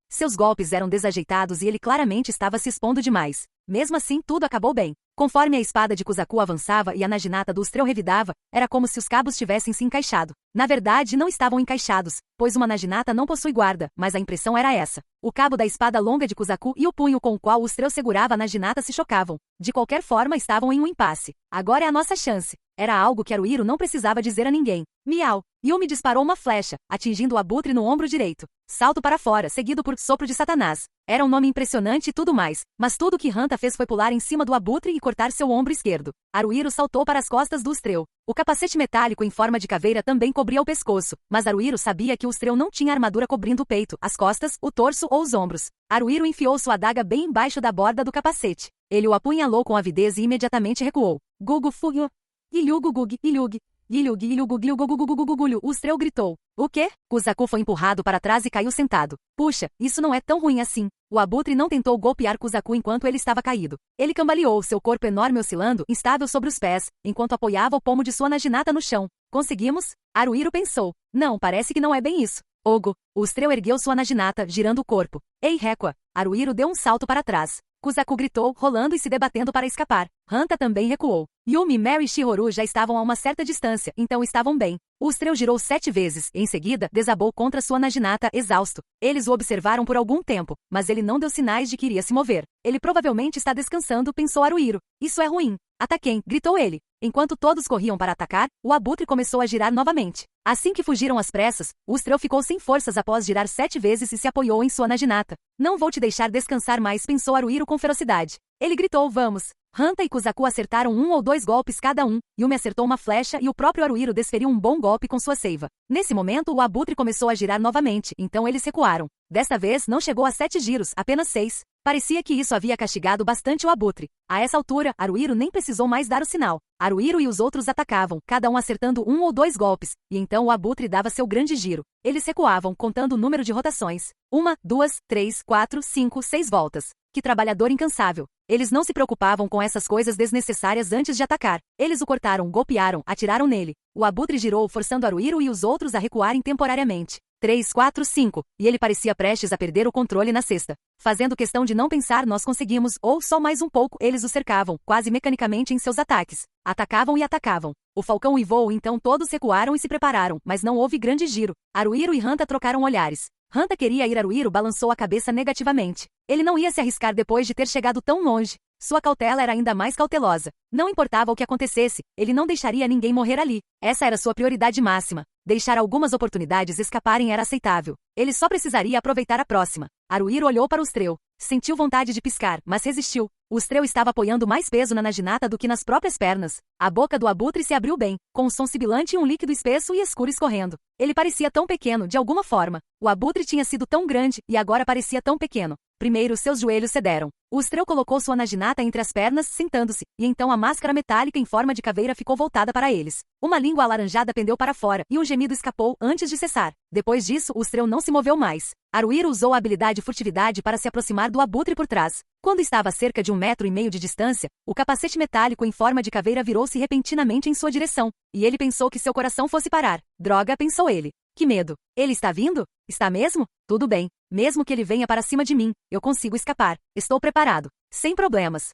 Seus golpes eram desajeitados e ele claramente estava se expondo demais. Mesmo assim, tudo acabou bem. Conforme a espada de Kuzaku avançava e a naginata do Ustrel revidava, era como se os cabos tivessem se encaixado. Na verdade, não estavam encaixados, pois uma naginata não possui guarda, mas a impressão era essa. O cabo da espada longa de Kuzaku e o punho com o qual o Ustrel segurava a naginata se chocavam. De qualquer forma, estavam em um impasse. Agora é a nossa chance. Era algo que Haruhiro não precisava dizer a ninguém. Miau! Yumi disparou uma flecha, atingindo o abutre no ombro direito. Salto para fora, seguido por sopro de Satanás. Era um nome impressionante e tudo mais, mas tudo que Hanta fez foi pular em cima do abutre e cortar seu ombro esquerdo. Haruhiro saltou para as costas do Ustrel. O capacete metálico em forma de caveira também cobria o pescoço, mas Haruhiro sabia que o Ustrel não tinha armadura cobrindo o peito, as costas, o torso ou os ombros. Haruhiro enfiou sua adaga bem embaixo da borda do capacete. Ele o apunhalou com avidez e imediatamente recuou. Gugu Fugyo. Ilhugugug, ilhug. O Ustrel gritou. O quê? Kuzaku foi empurrado para trás e caiu sentado. Puxa, isso não é tão ruim assim. O abutre não tentou golpear Kuzaku enquanto ele estava caído. Ele cambaleou, seu corpo enorme oscilando, instável sobre os pés, enquanto apoiava o pomo de sua naginata no chão. Conseguimos? Haruhiro pensou. Não, parece que não é bem isso. Ogo. O Ustrel ergueu sua naginata, girando o corpo. Ei, Requa. Haruhiro deu um salto para trás. Kuzaku gritou, rolando e se debatendo para escapar. Hanta também recuou. Yumi, Mary e Shihoru já estavam a uma certa distância, então estavam bem. O Ustrel girou 7 vezes e, em seguida, desabou contra sua naginata, exausto. Eles o observaram por algum tempo, mas ele não deu sinais de que iria se mover. Ele provavelmente está descansando, pensou Haruhiro. Isso é ruim. Ataquem, gritou ele. Enquanto todos corriam para atacar, o abutre começou a girar novamente. Assim que fugiram às pressas, o Ustrel ficou sem forças após girar 7 vezes e se apoiou em sua naginata. Não vou te deixar descansar mais, pensou Haruhiro com ferocidade. Ele gritou, vamos. Hanta e Kuzaku acertaram 1 ou 2 golpes cada um, Yumi acertou uma flecha e o próprio Haruhiro desferiu um bom golpe com sua seiva. Nesse momento, o abutre começou a girar novamente, então eles recuaram. Desta vez, não chegou a 7 giros, apenas 6. Parecia que isso havia castigado bastante o abutre. A essa altura, Haruhiro nem precisou mais dar o sinal. Haruhiro e os outros atacavam, cada um acertando 1 ou 2 golpes, e então o abutre dava seu grande giro. Eles recuavam, contando o número de rotações. 1, 2, 3, 4, 5, 6 voltas. Que trabalhador incansável. Eles não se preocupavam com essas coisas desnecessárias antes de atacar. Eles o cortaram, golpearam, atiraram nele. O abutre girou, forçando Haruhiro e os outros a recuarem temporariamente. 3, 4, 5, e ele parecia prestes a perder o controle na cesta. Fazendo questão de não pensar, nós conseguimos, ou só mais um pouco, eles o cercavam, quase mecanicamente em seus ataques. Atacavam e atacavam. O falcão uivou, então todos recuaram e se prepararam, mas não houve grande giro. Haruhiro e Hanta trocaram olhares. Hanta queria ir, Haruhiro balançou a cabeça negativamente. Ele não ia se arriscar depois de ter chegado tão longe. Sua cautela era ainda mais cautelosa. Não importava o que acontecesse, ele não deixaria ninguém morrer ali. Essa era sua prioridade máxima. Deixar algumas oportunidades escaparem era aceitável. Ele só precisaria aproveitar a próxima. Haruhiro olhou para o Ustrel. Sentiu vontade de piscar, mas resistiu. O Ustrel estava apoiando mais peso na naginata do que nas próprias pernas. A boca do abutre se abriu bem, com um som sibilante e um líquido espesso e escuro escorrendo. Ele parecia tão pequeno, de alguma forma. O abutre tinha sido tão grande, e agora parecia tão pequeno. Primeiro, seus joelhos cederam. O Ustrel colocou sua naginata entre as pernas, sentando-se, e então a máscara metálica em forma de caveira ficou voltada para eles. Uma língua alaranjada pendeu para fora, e um gemido escapou antes de cessar. Depois disso, o Ustrel não se moveu mais. Haruhiro usou a habilidade furtividade para se aproximar do abutre por trás. Quando estava a cerca de 1,5 metro de distância, o capacete metálico em forma de caveira virou-se repentinamente em sua direção, e ele pensou que seu coração fosse parar. Droga, pensou ele. Que medo. Ele está vindo? Está mesmo? Tudo bem. Mesmo que ele venha para cima de mim, eu consigo escapar. Estou preparado. Sem problemas.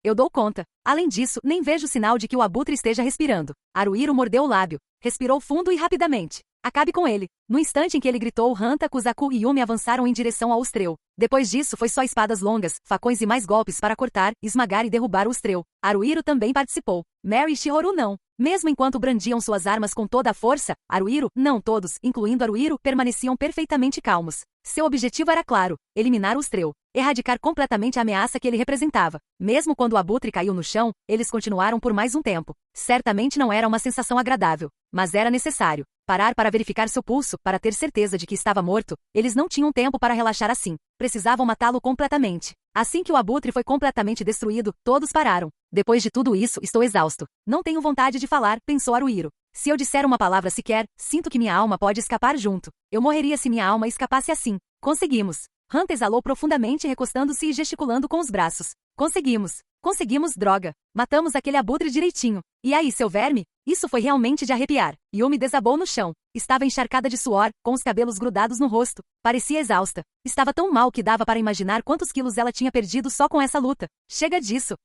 Eu dou conta. Além disso, nem vejo sinal de que o abutre esteja respirando. Haruhiro mordeu o lábio. Respirou fundo e rapidamente. Acabe com ele. No instante em que ele gritou, Hanta, Kuzaku e Yumi avançaram em direção ao Ustrel. Depois disso foi só espadas longas, facões e mais golpes para cortar, esmagar e derrubar o Ustrel. Haruhiro também participou. Mary e Shihoru não. Mesmo enquanto brandiam suas armas com toda a força, Haruhiro, não todos, incluindo Haruhiro, permaneciam perfeitamente calmos. Seu objetivo era claro, eliminar o Ustrel. Erradicar completamente a ameaça que ele representava. Mesmo quando o abutre caiu no chão, eles continuaram por mais um tempo. Certamente não era uma sensação agradável, mas era necessário. Parar para verificar seu pulso, para ter certeza de que estava morto, eles não tinham tempo para relaxar assim. Precisavam matá-lo completamente. Assim que o abutre foi completamente destruído, todos pararam. Depois de tudo isso, estou exausto. Não tenho vontade de falar, pensou Haruhiro. Se eu disser uma palavra sequer, sinto que minha alma pode escapar junto. Eu morreria se minha alma escapasse assim. Conseguimos. Hanta exalou profundamente, recostando-se e gesticulando com os braços. Conseguimos. Conseguimos, droga. Matamos aquele abutre direitinho. E aí, seu verme? Isso foi realmente de arrepiar. Yumi desabou no chão. Estava encharcada de suor, com os cabelos grudados no rosto. Parecia exausta. Estava tão mal que dava para imaginar quantos quilos ela tinha perdido só com essa luta. Chega disso.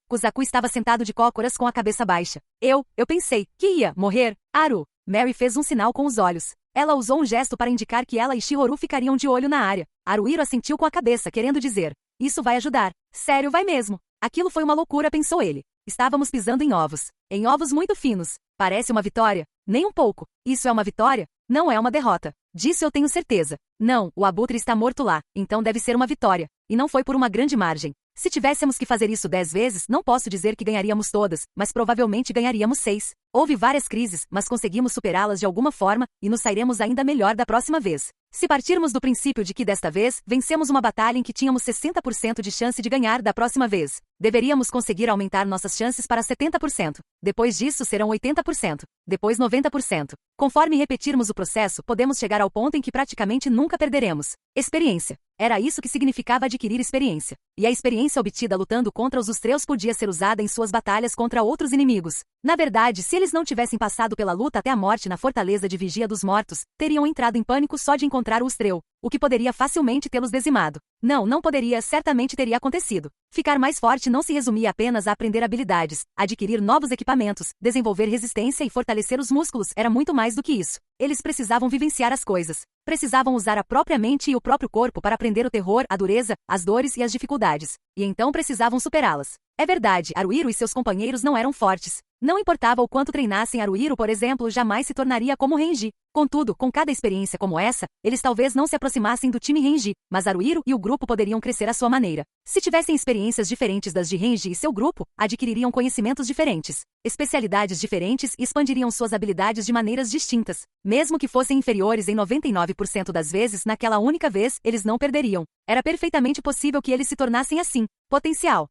Kuzaku estava sentado de cócoras com a cabeça baixa. Eu pensei que ia morrer. Haru. Mary fez um sinal com os olhos. Ela usou um gesto para indicar que ela e Shihoru ficariam de olho na área. Haruhiro assentiu com a cabeça, querendo dizer: isso vai ajudar. Sério, vai mesmo. Aquilo foi uma loucura, pensou ele. Estávamos pisando em ovos. Em ovos muito finos. Parece uma vitória? Nem um pouco. Isso é uma vitória? Não é uma derrota. Disso eu tenho certeza. Não, o abutre está morto lá, então deve ser uma vitória. E não foi por uma grande margem. Se tivéssemos que fazer isso 10 vezes, não posso dizer que ganharíamos todas, mas provavelmente ganharíamos 6. Houve várias crises, mas conseguimos superá-las de alguma forma, e nos sairemos ainda melhor da próxima vez. Se partirmos do princípio de que desta vez, vencemos uma batalha em que tínhamos 60% de chance de ganhar da próxima vez, deveríamos conseguir aumentar nossas chances para 70%. Depois disso serão 80%. Depois 90%. Conforme repetirmos o processo, podemos chegar ao ponto em que praticamente nunca perderemos. Experiência. Era isso que significava adquirir experiência. E a experiência obtida lutando contra os Ustreus podia ser usada em suas batalhas contra outros inimigos. Na verdade, se eles não tivessem passado pela luta até a morte na fortaleza de Vigia dos Mortos, teriam entrado em pânico só de encontrar o Ustreu, o que poderia facilmente tê-los dizimado. Não poderia, certamente teria acontecido. Ficar mais forte não se resumia apenas a aprender habilidades, adquirir novos equipamentos, desenvolver resistência e fortalecer os músculos, era muito mais do que isso. Eles precisavam vivenciar as coisas. Precisavam usar a própria mente e o próprio corpo para aprender o terror, a dureza, as dores e as dificuldades. E então precisavam superá-las. É verdade, Haruhiro e seus companheiros não eram fortes. Não importava o quanto treinassem, Haruhiro, por exemplo, jamais se tornaria como Renji. Contudo, com cada experiência como essa, eles talvez não se aproximassem do time Renji, mas Haruhiro e o grupo poderiam crescer à sua maneira. Se tivessem experiências diferentes das de Renji e seu grupo, adquiririam conhecimentos diferentes, especialidades diferentes e expandiriam suas habilidades de maneiras distintas. Mesmo que fossem inferiores em 99% das vezes, naquela única vez, eles não perderiam. Era perfeitamente possível que eles se tornassem assim. Potencial.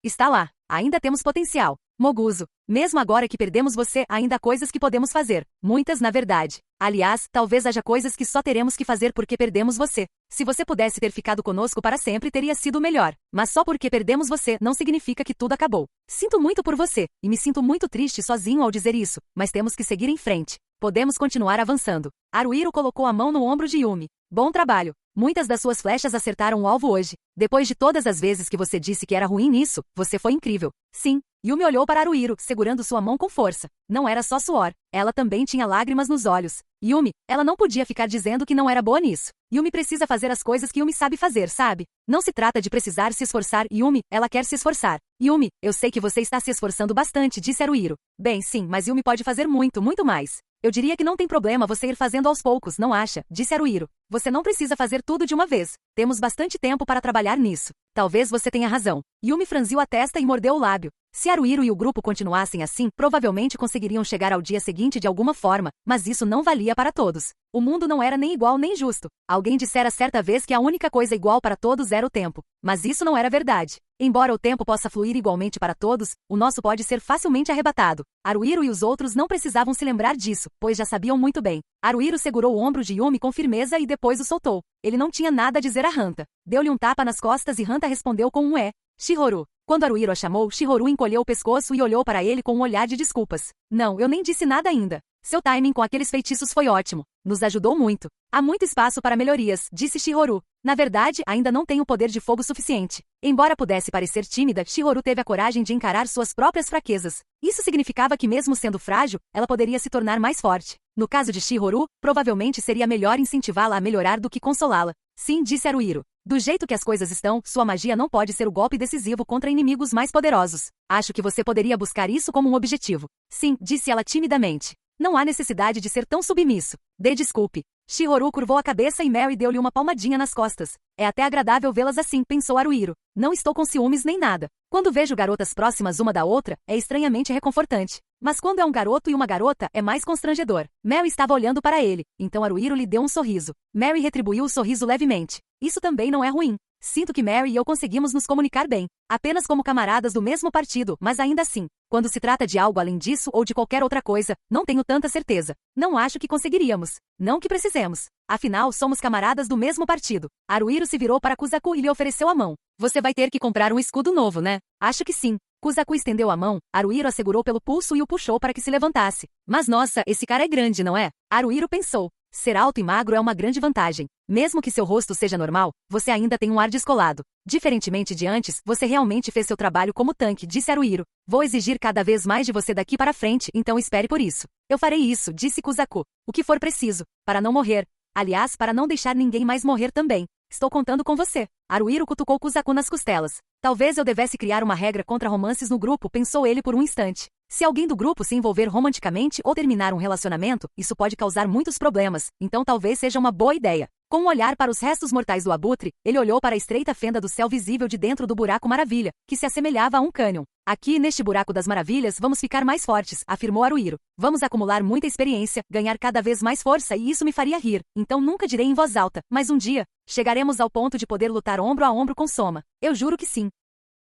Está lá. Ainda temos potencial. Moguzo, mesmo agora que perdemos você, ainda há coisas que podemos fazer. Muitas, na verdade. Aliás, talvez haja coisas que só teremos que fazer porque perdemos você. Se você pudesse ter ficado conosco para sempre, teria sido melhor. Mas só porque perdemos você, não significa que tudo acabou. Sinto muito por você, e me sinto muito triste sozinho ao dizer isso, mas temos que seguir em frente. Podemos continuar avançando. Haruhiro colocou a mão no ombro de Yumi. Bom trabalho. Muitas das suas flechas acertaram o alvo hoje. Depois de todas as vezes que você disse que era ruim nisso, você foi incrível. Sim. Yumi olhou para Haruhiro, segurando sua mão com força. Não era só suor. Ela também tinha lágrimas nos olhos. Yumi, ela não podia ficar dizendo que não era boa nisso. Yumi precisa fazer as coisas que Yumi sabe fazer, sabe? Não se trata de precisar se esforçar, Yumi, ela quer se esforçar. Yumi, eu sei que você está se esforçando bastante, disse Haruhiro. Bem, sim, mas Yumi pode fazer muito, muito mais. Eu diria que não tem problema você ir fazendo aos poucos, não acha? Disse Haruhiro. Você não precisa fazer tudo de uma vez. Temos bastante tempo para trabalhar nisso. Talvez você tenha razão. Yumi franziu a testa e mordeu o lábio. Se Haruhiro e o grupo continuassem assim, provavelmente conseguiriam chegar ao dia seguinte de alguma forma, mas isso não valia para todos. O mundo não era nem igual nem justo. Alguém dissera certa vez que a única coisa igual para todos era o tempo. Mas isso não era verdade. Embora o tempo possa fluir igualmente para todos, o nosso pode ser facilmente arrebatado. Haruhiro e os outros não precisavam se lembrar disso, pois já sabiam muito bem. Haruhiro segurou o ombro de Yumi com firmeza e depois o soltou. Ele não tinha nada a dizer a Hanta. Deu-lhe um tapa nas costas e Hanta respondeu com um é. Shihoru. Quando Haruhiro a chamou, Shihoru encolheu o pescoço e olhou para ele com um olhar de desculpas. Não, eu nem disse nada ainda. Seu timing com aqueles feitiços foi ótimo. Nos ajudou muito. Há muito espaço para melhorias, disse Shihoru. Na verdade, ainda não tenho poder de fogo suficiente. Embora pudesse parecer tímida, Shihoru teve a coragem de encarar suas próprias fraquezas. Isso significava que mesmo sendo frágil, ela poderia se tornar mais forte. No caso de Shihoru, provavelmente seria melhor incentivá-la a melhorar do que consolá-la. Sim, disse Haruhiro. Do jeito que as coisas estão, sua magia não pode ser o golpe decisivo contra inimigos mais poderosos. Acho que você poderia buscar isso como um objetivo. Sim, disse ela timidamente. Não há necessidade de ser tão submisso. Dê desculpe. Shihoru curvou a cabeça e Mary deu-lhe uma palmadinha nas costas. É até agradável vê-las assim, pensou Haruhiro. Não estou com ciúmes nem nada. Quando vejo garotas próximas uma da outra, é estranhamente reconfortante. Mas quando é um garoto e uma garota, é mais constrangedor. Mary estava olhando para ele, então Haruhiro lhe deu um sorriso. Mary retribuiu o sorriso levemente. Isso também não é ruim. Sinto que Mary e eu conseguimos nos comunicar bem. Apenas como camaradas do mesmo partido, mas ainda assim. Quando se trata de algo além disso ou de qualquer outra coisa, não tenho tanta certeza. Não acho que conseguiríamos. Não que precisemos. Afinal, somos camaradas do mesmo partido. Haruhiro se virou para Kuzaku e lhe ofereceu a mão. Você vai ter que comprar um escudo novo, né? Acho que sim. Kuzaku estendeu a mão, Haruhiro a segurou pelo pulso e o puxou para que se levantasse. Mas nossa, esse cara é grande, não é? Haruhiro pensou. Ser alto e magro é uma grande vantagem. Mesmo que seu rosto seja normal, você ainda tem um ar descolado. Diferentemente de antes, você realmente fez seu trabalho como tanque, disse Haruhiro. Vou exigir cada vez mais de você daqui para frente, então espere por isso. Eu farei isso, disse Kuzaku. O que for preciso, para não morrer. Aliás, para não deixar ninguém mais morrer também. Estou contando com você. Haruhiro cutucou Kusaku nas costelas. Talvez eu devesse criar uma regra contra romances no grupo, pensou ele por um instante. Se alguém do grupo se envolver romanticamente ou terminar um relacionamento, isso pode causar muitos problemas, então talvez seja uma boa ideia. Com um olhar para os restos mortais do abutre, ele olhou para a estreita fenda do céu visível de dentro do buraco maravilha, que se assemelhava a um cânion. Aqui, neste buraco das maravilhas, vamos ficar mais fortes, afirmou Haruhiro. Vamos acumular muita experiência, ganhar cada vez mais força e isso me faria rir. Então nunca direi em voz alta, mas um dia, chegaremos ao ponto de poder lutar ombro a ombro com Soma. Eu juro que sim.